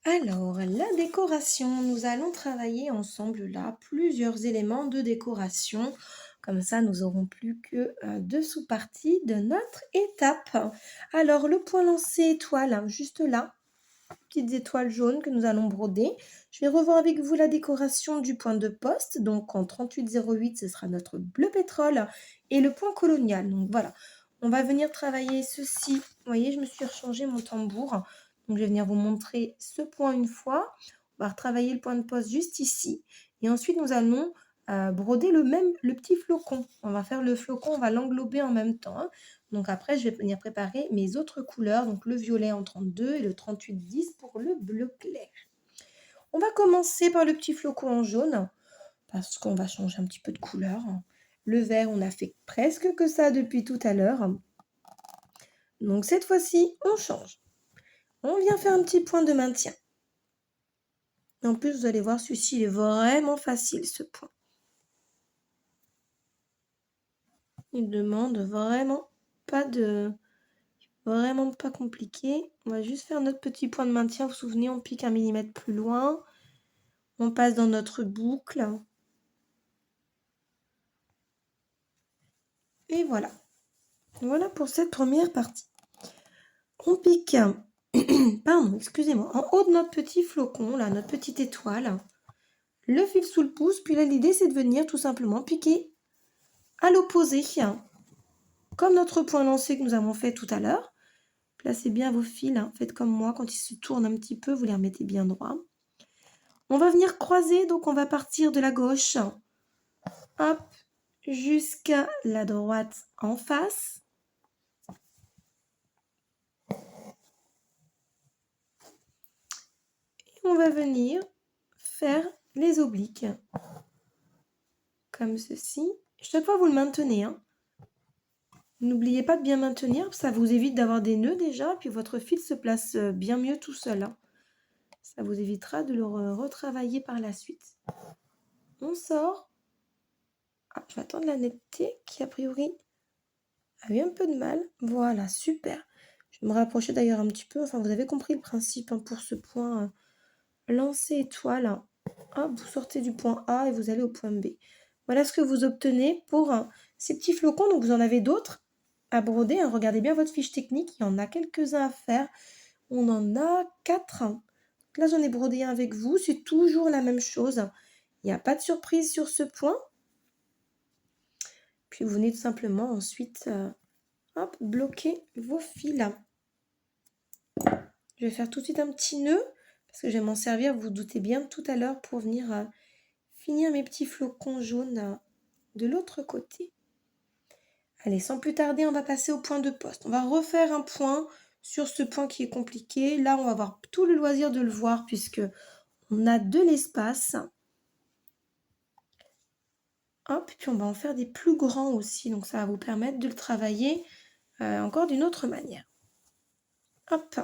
Alors, la décoration, nous allons travailler ensemble là plusieurs éléments de décoration. Comme ça, nous n'aurons plus que deux sous-parties de notre étape. Alors, le point lancé étoile, juste là, petites étoiles jaunes que nous allons broder. Je vais revoir avec vous la décoration du point de poste. Donc, en 3808, ce sera notre bleu pétrole et le point colonial. Donc, voilà, on va venir travailler ceci. Vous voyez, je me suis rechangé mon tambour. Donc, je vais venir vous montrer ce point une fois. On va retravailler le point de poste juste ici. Et ensuite, nous allons broder le petit flocon. On va faire le flocon, on va l'englober en même temps. Donc après, je vais venir préparer mes autres couleurs, donc le violet en 32 et le 3810 pour le bleu clair. On va commencer par le petit flocon en jaune, parce qu'on va changer un petit peu de couleur. Le vert, on a fait presque que ça depuis tout à l'heure. Donc cette fois-ci, on change. On vient faire un petit point de maintien. En plus, vous allez voir, celui-ci est vraiment facile, ce point. Il demande vraiment pas compliqué. On va juste faire notre petit point de maintien. Vous vous souvenez, on pique 1 mm plus loin. On passe dans notre boucle. Et voilà. Voilà pour cette première partie. On pique, pardon, excusez-moi, en haut de notre petit flocon, là, notre petite étoile, le fil sous le pouce. Puis là, l'idée, c'est de venir tout simplement piquer à l'opposé, comme notre point lancé que nous avons fait tout à l'heure. Placez bien vos fils, faites comme moi, quand ils se tournent un petit peu, vous les remettez bien droits. On va venir croiser, donc on va partir de la gauche, hop, jusqu'à la droite en face. Et on va venir faire les obliques, comme ceci. Chaque fois, vous le maintenez. N'oubliez pas de bien maintenir, ça vous évite d'avoir des nœuds déjà, puis votre fil se place bien mieux tout seul, hein. Ça vous évitera de le retravailler par la suite. On sort. Ah, je vais attendre la netteté qui, a priori, a eu un peu de mal. Voilà, super. Je vais me rapprocher d'ailleurs un petit peu. Enfin, vous avez compris le principe, hein, pour ce point lancer étoile. Hop, vous sortez du point A et vous allez au point B. Voilà ce que vous obtenez pour ces petits flocons. Donc, vous en avez d'autres à broder, hein. Regardez bien votre fiche technique. Il y en a quelques-uns à faire. On en a 4. Là, j'en ai brodé un avec vous. C'est toujours la même chose. Il n'y a pas de surprise sur ce point. Puis, vous venez tout simplement ensuite hop, bloquer vos fils. Je vais faire tout de suite un petit nœud parce que je vais m'en servir, vous vous doutez bien, tout à l'heure pour venir finir mes petits flocons jaunes de l'autre côté. Allez, sans plus tarder, on va passer au point de poste. On va refaire un point sur ce point qui est compliqué. Là, on va avoir tout le loisir de le voir puisque on a de l'espace. Hop, puis on va en faire des plus grands aussi. Donc, ça va vous permettre de le travailler encore d'une autre manière. Hop,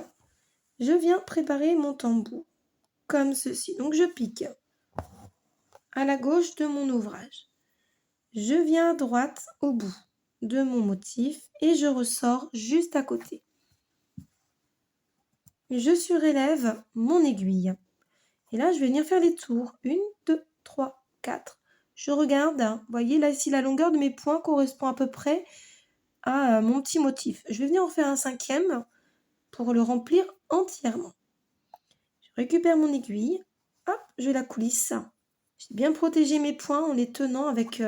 je viens préparer mon tambour comme ceci. Donc, je pique à la gauche de mon ouvrage. Je viens à droite au bout de mon motif et je ressors juste à côté. Je surélève mon aiguille. Et là, je vais venir faire les tours. 1, 2, 3, 4. Je regarde, vous voyez là, ici, la longueur de mes points correspond à peu près à mon petit motif. Je vais venir en faire un 5e pour le remplir entièrement. Je récupère mon aiguille, hop, je la coulisse. J'ai bien protégé mes points en les tenant avec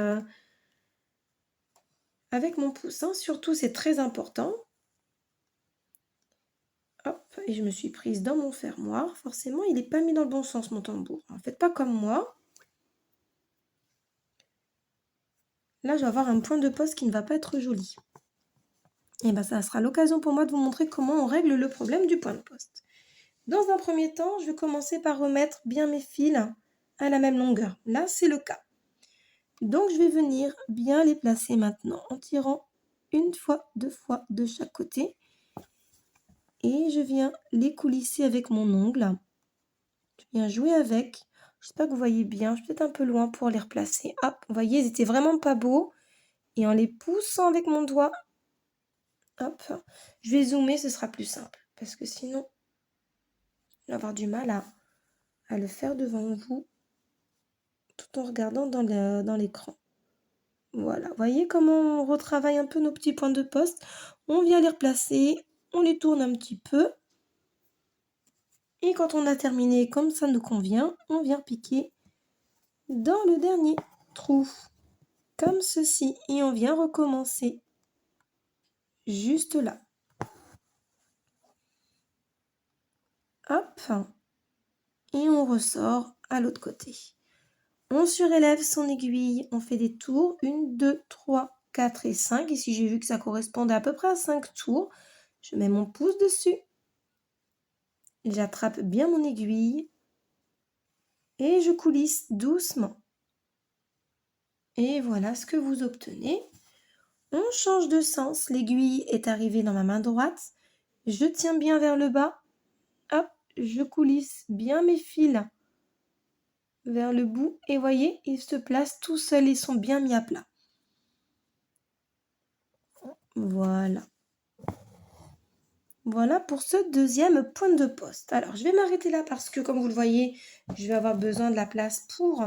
mon pouce, hein. Surtout, c'est très important. Hop, et je me suis prise dans mon fermoir. Forcément, il n'est pas mis dans le bon sens, mon tambour. En faites pas comme moi. Là, je vais avoir un point de poste qui ne va pas être joli. Et bien, ça sera l'occasion pour moi de vous montrer comment on règle le problème du point de poste. Dans un premier temps, je vais commencer par remettre bien mes fils à la même longueur. Là, c'est le cas. Donc, je vais venir bien les placer maintenant en tirant 1 fois, 2 fois de chaque côté. Et je viens les coulisser avec mon ongle. Je viens jouer avec. J'espère que vous voyez bien. Je suis peut-être un peu loin pour les replacer. Hop, vous voyez, ils étaient vraiment pas beaux. Et en les poussant avec mon doigt, hop, je vais zoomer, ce sera plus simple. Parce que sinon, je vais avoir du mal à le faire devant vous tout en regardant dans l'écran. Voilà, vous voyez comment on retravaille un peu nos petits points de poste. On vient les replacer, on les tourne un petit peu. Et quand on a terminé comme ça nous convient, on vient piquer dans le dernier trou. Comme ceci. Et on vient recommencer juste là. Hop. Et on ressort à l'autre côté. On surélève son aiguille, on fait des tours, 1, 2, 3, 4 et 5. Ici, j'ai vu que ça correspondait à peu près à 5 tours. Je mets mon pouce dessus. J'attrape bien mon aiguille et je coulisse doucement. Et voilà ce que vous obtenez. On change de sens. L'aiguille est arrivée dans ma main droite. Je tiens bien vers le bas. Hop, je coulisse bien mes fils vers le bout et voyez, ils se placent tout seuls, ils sont bien mis à plat. Voilà. Voilà pour ce deuxième point de poste. Alors, je vais m'arrêter là parce que, comme vous le voyez, je vais avoir besoin de la place pour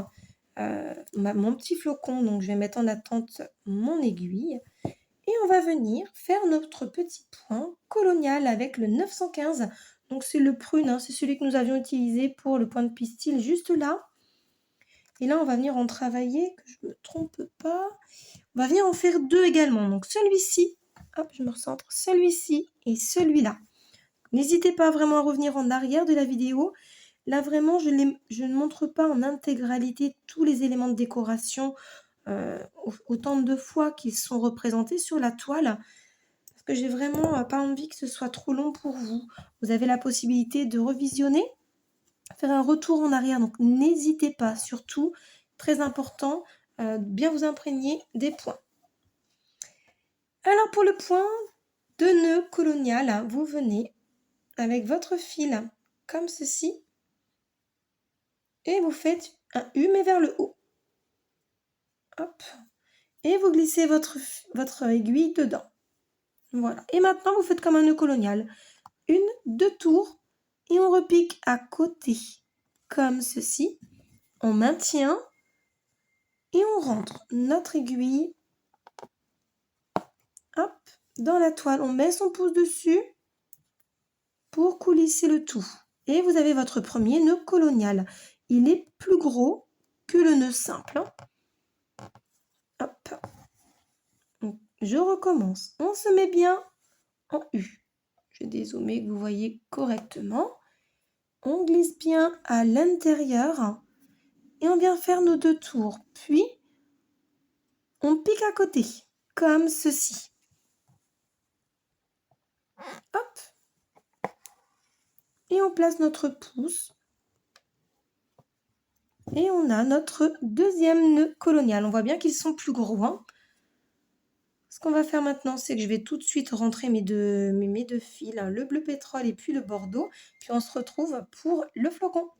mon petit flocon. Donc, je vais mettre en attente mon aiguille. Et on va venir faire notre petit point colonial avec le 915. Donc, c'est le prune, hein, c'est celui que nous avions utilisé pour le point de pistil juste là. Et là, on va venir en travailler, que je ne me trompe pas. On va venir en faire 2 également. Donc, celui-ci, hop, je me recentre, celui-ci et celui-là. N'hésitez pas vraiment à revenir en arrière de la vidéo. Là, vraiment, je ne montre pas en intégralité tous les éléments de décoration autant de fois qu'ils sont représentés sur la toile. Parce que j'ai vraiment pas envie que ce soit trop long pour vous. Vous avez la possibilité de revisionner, faire un retour en arrière. Donc, n'hésitez pas, surtout, très important, bien vous imprégner des points. Alors pour le point de nœud colonial, vous venez avec votre fil comme ceci et vous faites un U mais vers le haut. Hop. Et vous glissez votre aiguille dedans. Voilà. Et maintenant, vous faites comme un nœud colonial. 1, 2 tours et on repique à côté comme ceci. On maintient et on rentre notre aiguille hop, dans la toile. On met son pouce dessus pour coulisser le tout. Et vous avez votre premier nœud colonial. Il est plus gros que le nœud simple. Hop. Donc, je recommence. On se met bien en U. Je vais dézoomer que vous voyez correctement. On glisse bien à l'intérieur et on vient faire nos 2 tours. Puis, on pique à côté, comme ceci. Hop. Et on place notre pouce. Et on a notre deuxième nœud colonial. On voit bien qu'ils sont plus gros. Hein. Ce qu'on va faire maintenant, c'est que je vais tout de suite rentrer mes deux fils, hein, le bleu pétrole et puis le bordeaux. Puis on se retrouve pour le flocon.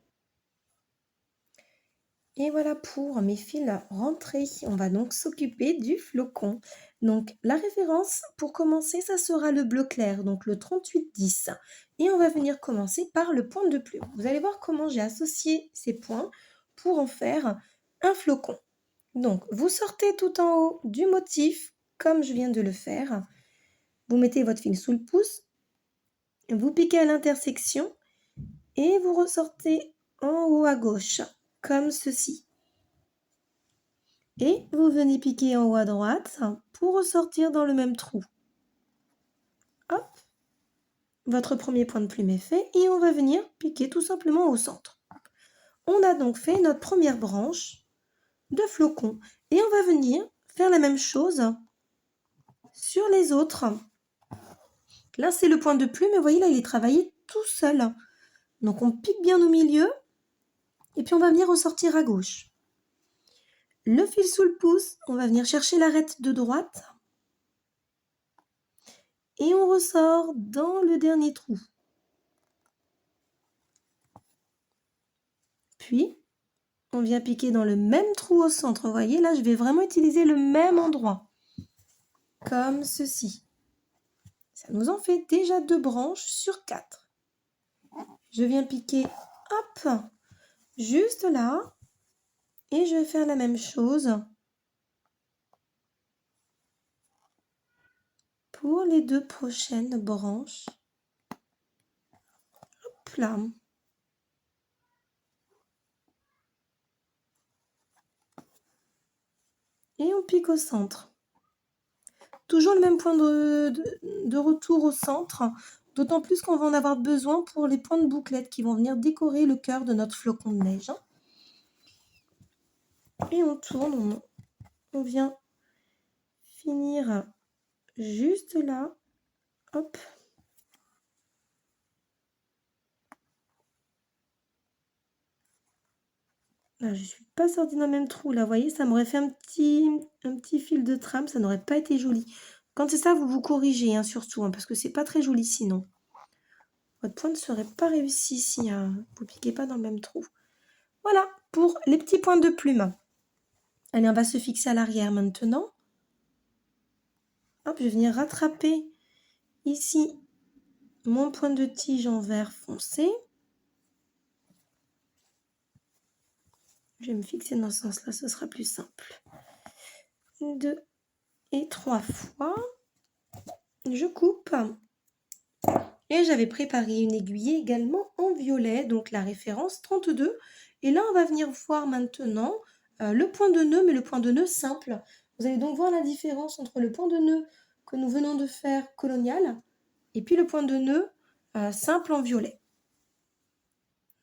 Et voilà pour mes fils rentrés. On va donc s'occuper du flocon. Donc la référence pour commencer, ça sera le bleu clair, donc le 38-10. Et on va venir commencer par le point de plume. Vous allez voir comment j'ai associé ces points pour en faire un flocon. Donc vous sortez tout en haut du motif, comme je viens de le faire. Vous mettez votre fil sous le pouce, vous piquez à l'intersection et vous ressortez en haut à gauche, comme ceci. Et vous venez piquer en haut à droite pour ressortir dans le même trou. Hop, votre premier point de plume est fait et on va venir piquer tout simplement au centre. On a donc fait notre première branche de flocon et on va venir faire la même chose sur les autres. Là, c'est le point de plume et vous voyez là, il est travaillé tout seul. Donc, on pique bien au milieu et puis on va venir ressortir à gauche. Le fil sous le pouce, on va venir chercher l'arête de droite et on ressort dans le dernier trou. Puis, on vient piquer dans le même trou au centre. Vous voyez, là, je vais vraiment utiliser le même endroit. Comme ceci. Ça nous en fait déjà 2 branches sur 4. Je viens piquer, hop, juste là. Et je vais faire la même chose pour les 2 prochaines branches. Hop là. Et on pique au centre. Toujours le même point de retour au centre, d'autant plus qu'on va en avoir besoin pour les points de bouclette qui vont venir décorer le cœur de notre flocon de neige. Et on tourne, on vient finir juste là. Hop. Là, je ne suis pas sortie dans le même trou. Là, vous voyez, ça m'aurait fait un petit fil de trame. Ça n'aurait pas été joli. Quand c'est ça, vous vous corrigez, hein, surtout, hein, parce que c'est pas très joli sinon. Votre point ne serait pas réussi si vous ne piquez pas dans le même trou. Voilà, pour les petits points de plume. Allez, on va se fixer à l'arrière maintenant. Hop, je vais venir rattraper ici mon point de tige en vert foncé. Je vais me fixer dans ce sens-là, ce sera plus simple. 2 et 3 fois. Je coupe. Et j'avais préparé une aiguille également en violet, donc la référence 32. Et là, on va venir voir maintenant le point de nœud, mais le point de nœud simple. Vous allez donc voir la différence entre le point de nœud que nous venons de faire colonial et puis le point de nœud simple en violet.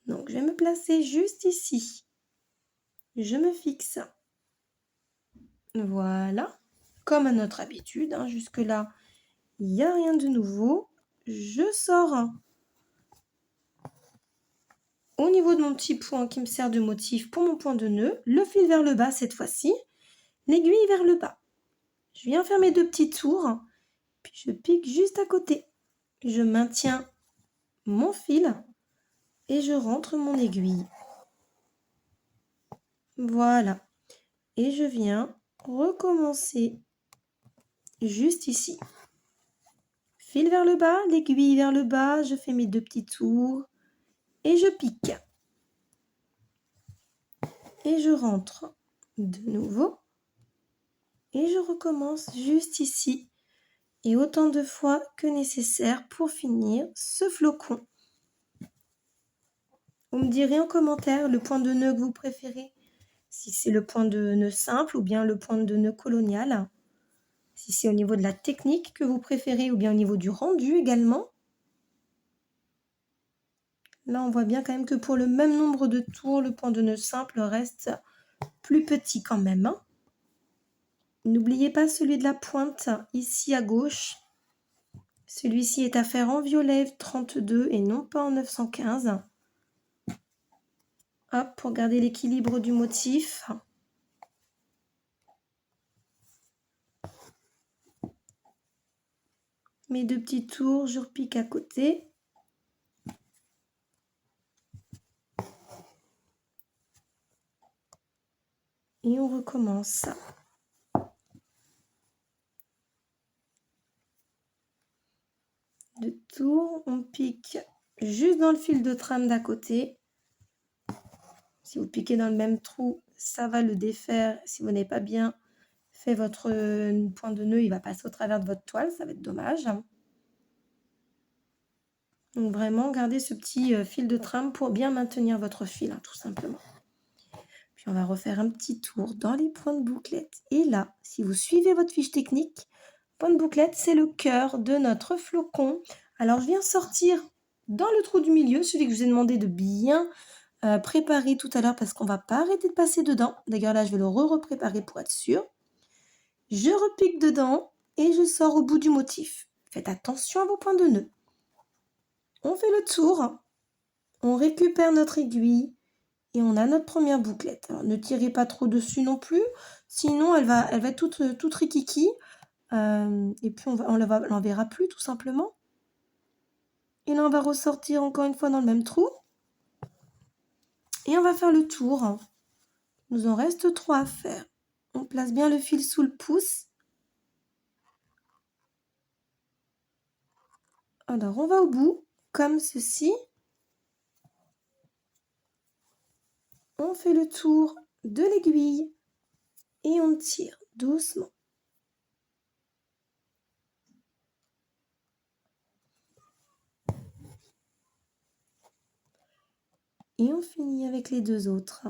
Donc, je vais me placer juste ici. Je me fixe. Voilà. Comme à notre habitude, hein, jusque-là, il n'y a rien de nouveau. Je sors au niveau de mon petit point qui me sert de motif pour mon point de nœud, le fil vers le bas cette fois-ci, l'aiguille vers le bas. Je viens faire mes 2 petits tours je pique juste à côté. Je maintiens mon fil et je rentre mon aiguille. Voilà. Et je viens recommencer juste ici. Fil vers le bas, l'aiguille vers le bas, je fais mes 2 petits tours et je pique. Et je rentre de nouveau et je recommence juste ici et autant de fois que nécessaire pour finir ce flocon. Vous me direz en commentaire le point de nœud que vous préférez, si c'est le point de nœud simple ou bien le point de nœud colonial, si c'est au niveau de la technique que vous préférez ou bien au niveau du rendu également. Là, on voit bien quand même que pour le même nombre de tours, le point de nœud simple reste plus petit quand même. N'oubliez pas celui de la pointe ici à gauche. Celui-ci est à faire en violet 32 et non pas en 915. Hop, pour garder l'équilibre du motif. Mes 2 petits tours, je repique à côté. Et on recommence. De tours, on pique juste dans le fil de trame d'à côté. Si vous piquez dans le même trou, ça va le défaire. Si vous n'avez pas bien fait votre point de nœud, il va passer au travers de votre toile, ça va être dommage. Donc vraiment, gardez ce petit fil de trame pour bien maintenir votre fil, hein, tout simplement. Puis on va refaire un petit tour dans les points de bouclette. Et là, si vous suivez votre fiche technique, point de bouclette, c'est le cœur de notre flocon. Alors je viens sortir dans le trou du milieu, celui que je vous ai demandé de bien préparer tout à l'heure parce qu'on ne va pas arrêter de passer dedans. D'ailleurs là, je vais le repréparer pour être sûr. Je repique dedans et je sors au bout du motif. Faites attention à vos points de nœud. On fait le tour, on récupère notre aiguille et on a notre première bouclette. Alors, ne tirez pas trop dessus non plus, sinon elle va être toute rikiki et puis on l'enverra plus tout simplement. Et là on va ressortir encore une fois dans le même trou et on va faire le tour. Il nous en reste 3 à faire. On place bien le fil sous le pouce. Alors on va au bout comme ceci. On fait le tour de l'aiguille et on tire doucement. Et on finit avec les 2 autres.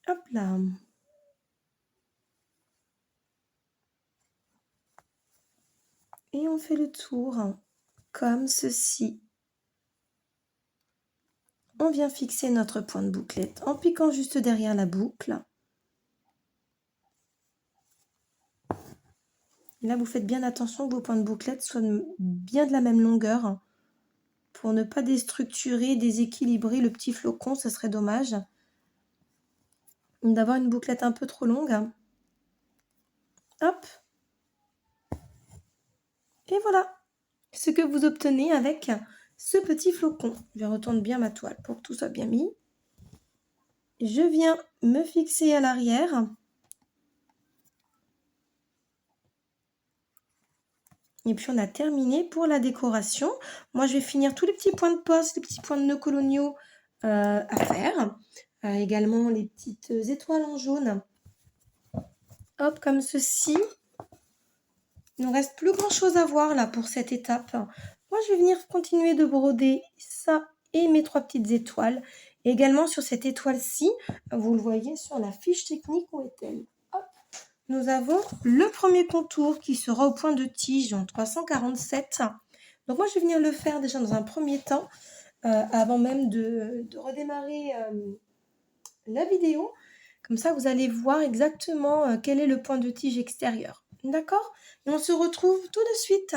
Hop là. Et on fait le tour comme ceci. On vient fixer notre point de bouclette en piquant juste derrière la boucle. Et là, vous faites bien attention que vos points de bouclette soient bien de la même longueur pour ne pas déstructurer, déséquilibrer le petit flocon, ce serait dommage d'avoir une bouclette un peu trop longue. Hop. Et voilà ce que vous obtenez avec ce petit flocon. Je retourne bien ma toile pour que tout soit bien mis. Je viens me fixer à l'arrière. Et puis on a terminé pour la décoration. Moi je vais finir tous les petits points de poste, les petits points de nœuds coloniaux à faire. Également les petites étoiles en jaune. Hop, comme ceci. Il ne reste plus grand chose à voir là pour cette étape. Moi je vais venir continuer de broder ça et mes 3 petites étoiles. Et également sur cette étoile-ci, vous le voyez sur la fiche technique, où est-elle? Nous avons le premier contour qui sera au point de tige en 347. Donc moi, je vais venir le faire déjà dans un premier temps, avant même de redémarrer la vidéo. Comme ça, vous allez voir exactement quel est le point de tige extérieur. D'accord? Et on se retrouve tout de suite.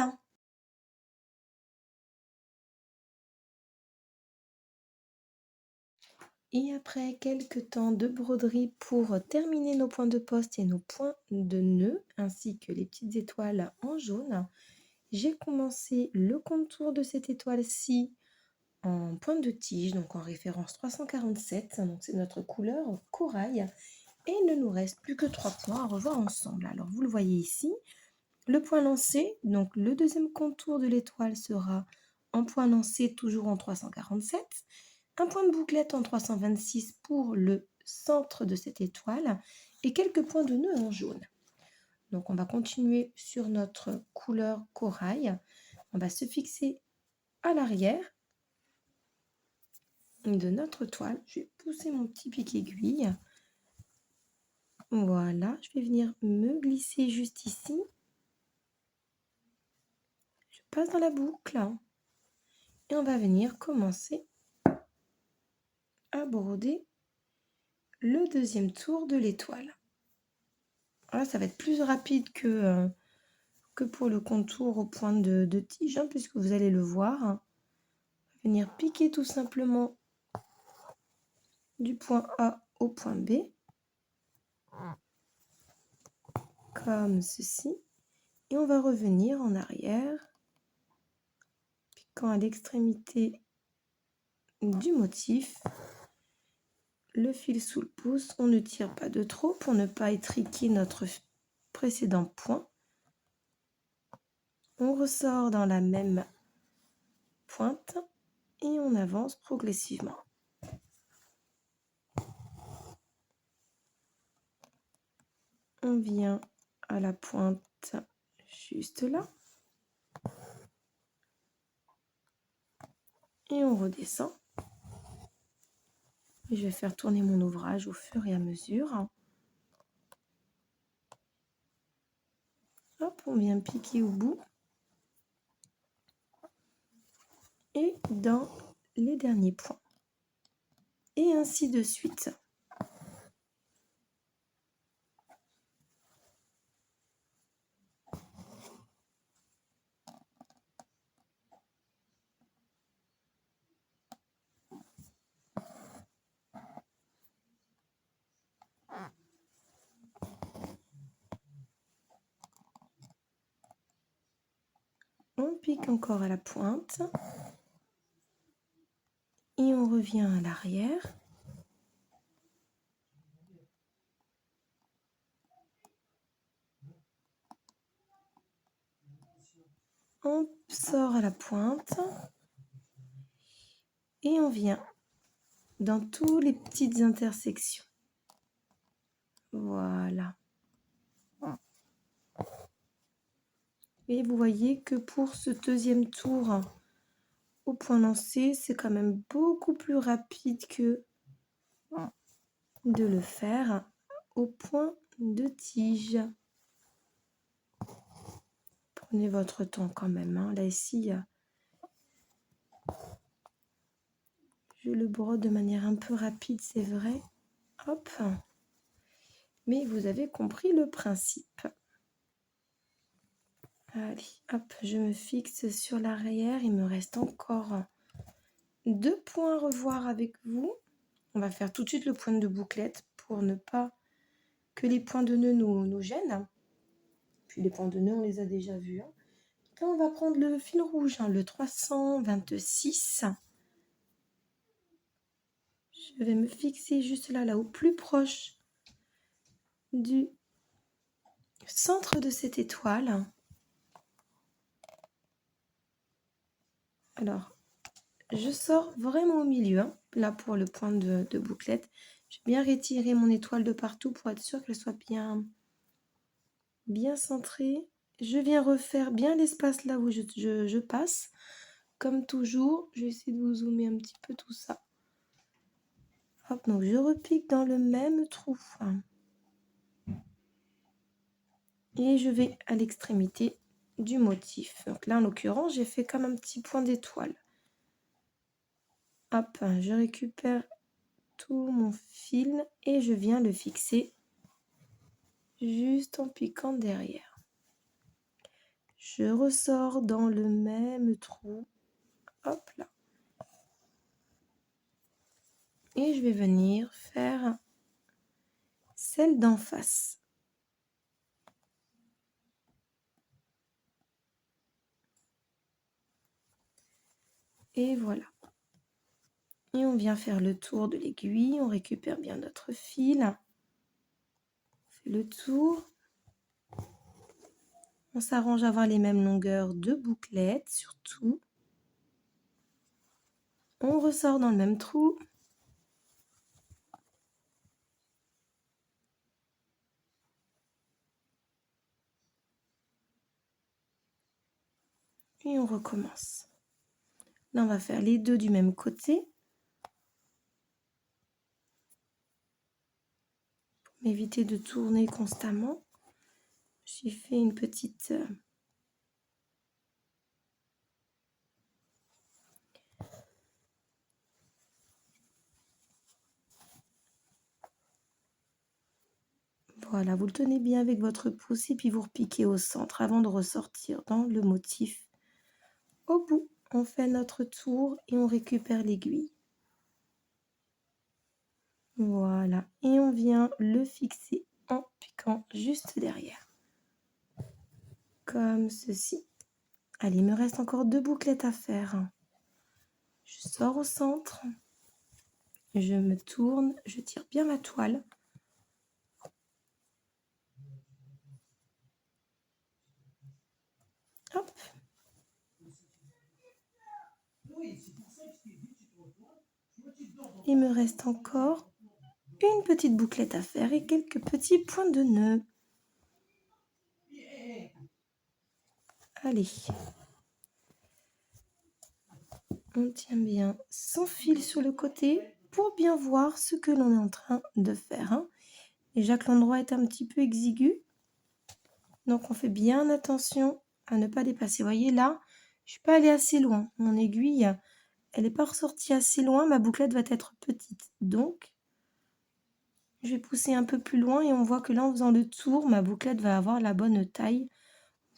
Et après quelques temps de broderie pour terminer nos points de poste et nos points de nœud, ainsi que les petites étoiles en jaune, j'ai commencé le contour de cette étoile-ci en pointe de tige, donc en référence 347, donc c'est notre couleur corail. Et il ne nous reste plus que 3 points à revoir ensemble. Alors vous le voyez ici, le point lancé, donc le deuxième contour de l'étoile sera en point lancé toujours en 347. Un point de bouclette en 326 pour le centre de cette étoile et quelques points de nœud en jaune. Donc on va continuer sur notre couleur corail. On va se fixer à l'arrière de notre toile. Je vais pousser mon petit pic aiguille. Voilà, je vais venir me glisser juste ici. Je passe dans la boucle et on va venir commencer à broder le deuxième tour de l'étoile. Là, ça va être plus rapide que pour le contour au point de tige, hein, puisque vous allez le voir. Venir piquer tout simplement du point A au point B, comme ceci. Et on va revenir en arrière, piquant à l'extrémité du motif. Le fil sous le pouce, on ne tire pas de trop pour ne pas étriquer notre précédent point. On ressort dans la même pointe et on avance progressivement. On vient à la pointe juste là et on redescend. Je vais faire tourner mon ouvrage au fur et à mesure. Hop, on vient piquer au bout. Et dans les derniers points. Et ainsi de suite. On pique encore à la pointe. Et on revient à l'arrière. On sort à la pointe. Et on vient dans toutes les petites intersections. Voilà. Et vous voyez que pour ce deuxième tour au point lancé, c'est quand même beaucoup plus rapide que de le faire au point de tige. Prenez votre temps quand même. Hein. Là, ici, je le brode de manière un peu rapide, c'est vrai. Hop. Mais vous avez compris le principe. Allez, hop, je me fixe sur l'arrière. Il me reste encore 2 points à revoir avec vous. On va faire tout de suite le point de bouclette pour ne pas que les points de nœud nous gênent. Puis les points de nœud, on les a déjà vus. Hein. Là, on va prendre le fil rouge, hein, le 326. Je vais me fixer juste là, au plus proche du centre de cette étoile. Alors, je sors vraiment au milieu, hein, là pour le point de bouclette. Je vais bien retirer mon étoile de partout pour être sûre qu'elle soit bien centrée. Je viens refaire bien l'espace là où je passe. Comme toujours, je vais essayer de vous zoomer un petit peu tout ça. Hop, donc je repique dans le même trou. Et je vais à l'extrémité du motif. Donc là, en l'occurrence, j'ai fait comme un petit point d'étoile. Hop, je récupère tout mon fil et je viens le fixer juste en piquant derrière. Je ressors dans le même trou. Hop là. Et je vais venir faire celle d'en face. Et voilà. Et on vient faire le tour de l'aiguille, on récupère bien notre fil. On fait le tour. On s'arrange à avoir les mêmes longueurs de bouclettes, surtout. On ressort dans le même trou. Et on recommence. Là, on va faire les deux du même côté. Pour m'éviter de tourner constamment, j'ai fait une petite... Voilà, vous le tenez bien avec votre pouce et puis vous repiquez au centre avant de ressortir dans le motif. Au bout, on fait notre tour et on récupère l'aiguille. Voilà, et on vient le fixer en piquant juste derrière. Comme ceci. Allez, il me reste encore 2 bouclettes à faire. Je sors au centre, je me tourne, je tire bien ma toile. Hop. Il me reste encore une petite bouclette à faire et quelques petits points de nœud. Allez. On tient bien son fil sur le côté pour bien voir ce que l'on est en train de faire. Hein. Déjà que l'endroit est un petit peu exigu, donc on fait bien attention à ne pas dépasser. Vous voyez là, je ne suis pas allée assez loin. Mon aiguille, elle n'est pas ressortie assez loin. Ma bouclette va être petite. Donc, je vais pousser un peu plus loin et on voit que là, en faisant le tour, ma bouclette va avoir la bonne taille,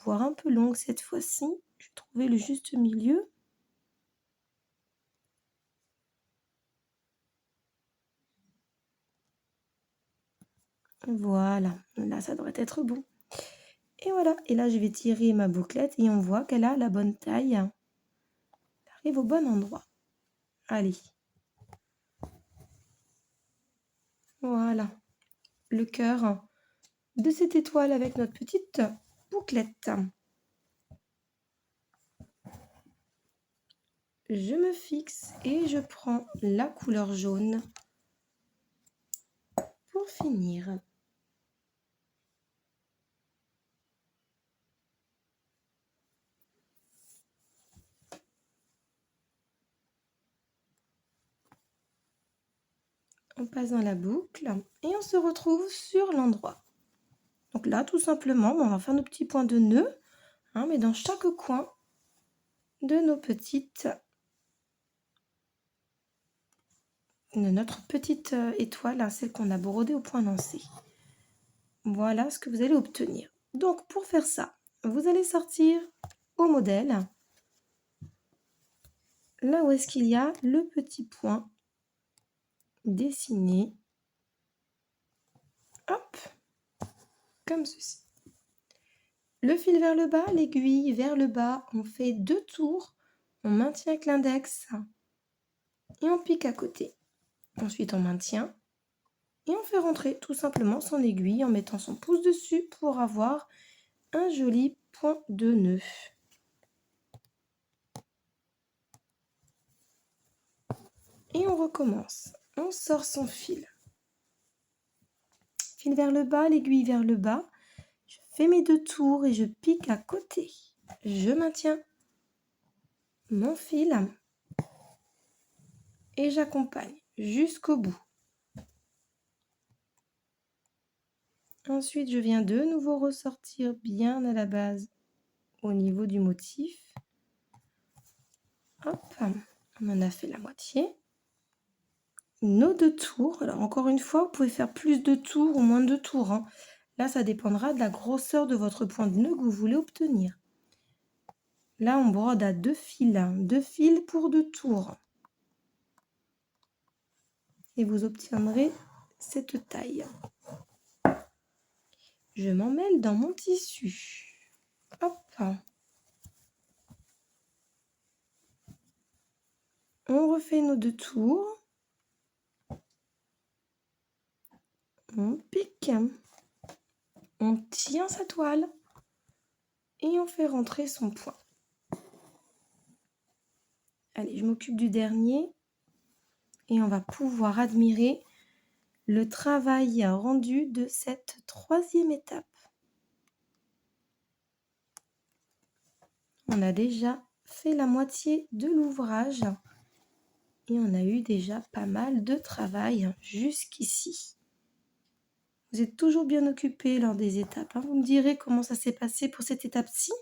voire un peu longue cette fois-ci. Je vais trouver le juste milieu. Voilà, là ça devrait être bon. Et voilà, et là je vais tirer ma bouclette et on voit qu'elle a la bonne taille. Elle arrive au bon endroit. Allez. Voilà, le cœur de cette étoile avec notre petite bouclette. Je me fixe et je prends la couleur jaune pour finir. On passe dans la boucle et on se retrouve sur l'endroit. Donc là, tout simplement, on va faire nos petits points de nœud, hein, mais dans chaque coin de nos petites, de notre petite étoile, hein, celle qu'on a brodée au point lancé. Voilà ce que vous allez obtenir. Donc pour faire ça, vous allez sortir au modèle, là où est-ce qu'il y a le petit point dessiné. Hop, comme ceci. Le fil vers le bas, l'aiguille vers le bas, on fait 2 tours, on maintient avec l'index et on pique à côté. Ensuite on maintient et on fait rentrer tout simplement son aiguille en mettant son pouce dessus pour avoir un joli point de nœud. Et on recommence. On sort son fil. Fil vers le bas, l'aiguille vers le bas. Je fais mes 2 tours et je pique à côté. Je maintiens mon fil et j'accompagne jusqu'au bout. Ensuite, je viens de nouveau ressortir bien à la base au niveau du motif. Hop, on en a fait la moitié. Nos 2 tours. Alors encore une fois, vous pouvez faire plus de tours ou moins de tours. Hein. Là, ça dépendra de la grosseur de votre point de nœud que vous voulez obtenir. Là, on brode à 2 fils. 2 fils pour 2 tours. et vous obtiendrez cette taille. Je m'en mêle dans mon tissu. Hop. On refait nos 2 tours. On pique. On tient sa toile et on fait rentrer son point. Allez, je m'occupe du dernier et on va pouvoir admirer le travail rendu de cette 3e étape. On a déjà fait la moitié de l'ouvrage et on a eu déjà pas mal de travail jusqu'ici. Vous êtes toujours bien occupés lors des étapes, hein. Vous me direz comment ça s'est passé pour cette étape-ci.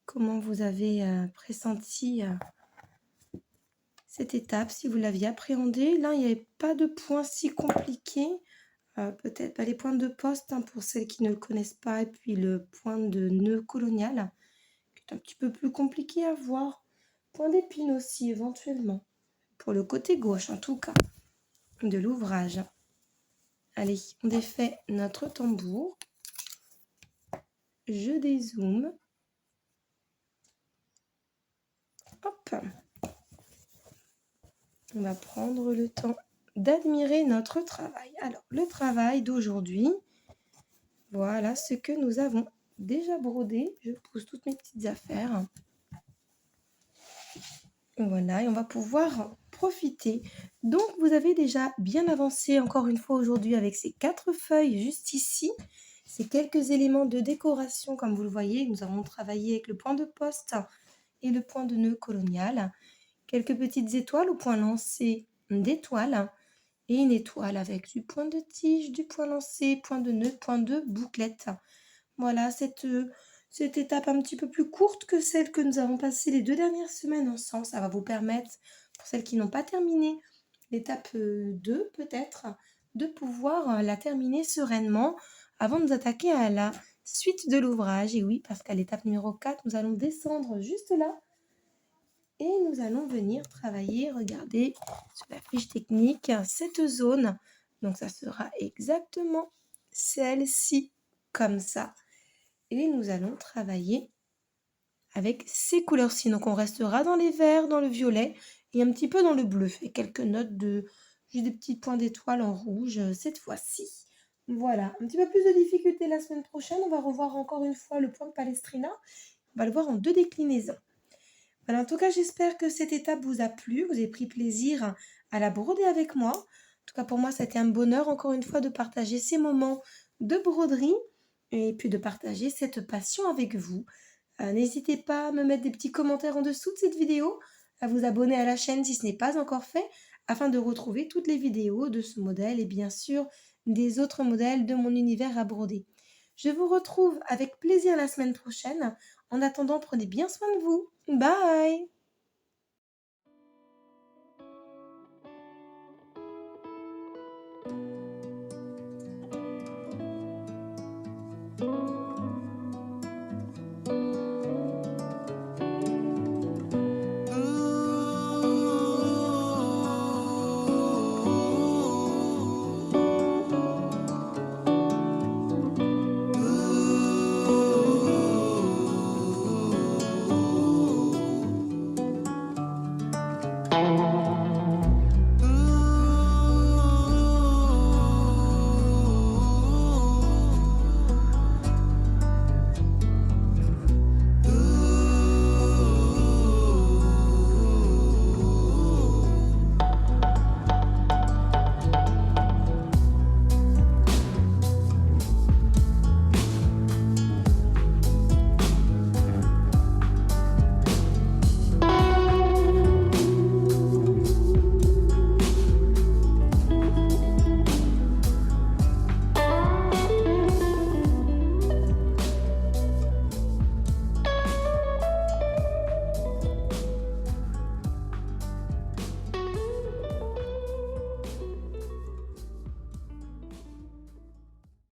Comment vous avez pressenti cette étape, si vous l'aviez appréhendée. Là, il n'y avait pas de points si compliqués. Peut-être les points de poste, hein, pour celles qui ne le connaissent pas, et puis le point de nœud colonial, qui est un petit peu plus compliqué à voir. Point d'épine aussi, éventuellement, pour le côté gauche, en tout cas, de l'ouvrage. Allez, on défait notre tambour. Je dézoome. Hop. On va prendre le temps d'admirer notre travail. Alors, le travail d'aujourd'hui, voilà ce que nous avons déjà brodé. Je pousse toutes mes petites affaires. Voilà, et on va pouvoir profiter. Donc, vous avez déjà bien avancé encore une fois aujourd'hui avec ces 4 feuilles juste ici. Ces quelques éléments de décoration, comme vous le voyez, nous avons travaillé avec le point de poste et le point de nœud colonial. Quelques petites étoiles au point lancé d'étoiles et une étoile avec du point de tige, du point lancé, point de nœud, point de bouclette. Voilà, cette étape un petit peu plus courte que celle que nous avons passée les 2 dernières semaines ensemble. Ça va vous permettre, pour celles qui n'ont pas terminé l'étape 2 peut-être, de pouvoir la terminer sereinement avant de nous attaquer à la suite de l'ouvrage. Et oui, parce qu'à l'étape numéro 4, nous allons descendre juste là et nous allons venir travailler, regardez, sur la fiche technique, cette zone. Donc, ça sera exactement celle-ci, comme ça. Et nous allons travailler avec ces couleurs-ci. Donc, on restera dans les verts, dans le violet et un petit peu dans le bleu. Et quelques notes de... J'ai des petits points d'étoiles en rouge cette fois-ci. Voilà, un petit peu plus de difficulté la semaine prochaine. On va revoir encore une fois le point de Palestrina. On va le voir en 2 déclinaisons. Voilà, en tout cas, j'espère que cette étape vous a plu. Vous avez pris plaisir à la broder avec moi. En tout cas, pour moi, ça a été un bonheur, encore une fois, de partager ces moments de broderie et puis de partager cette passion avec vous. N'hésitez pas à me mettre des petits commentaires en dessous de cette vidéo, à vous abonner à la chaîne si ce n'est pas encore fait, afin de retrouver toutes les vidéos de ce modèle et bien sûr des autres modèles de mon univers à broder. Je vous retrouve avec plaisir la semaine prochaine. En attendant, prenez bien soin de vous. Bye!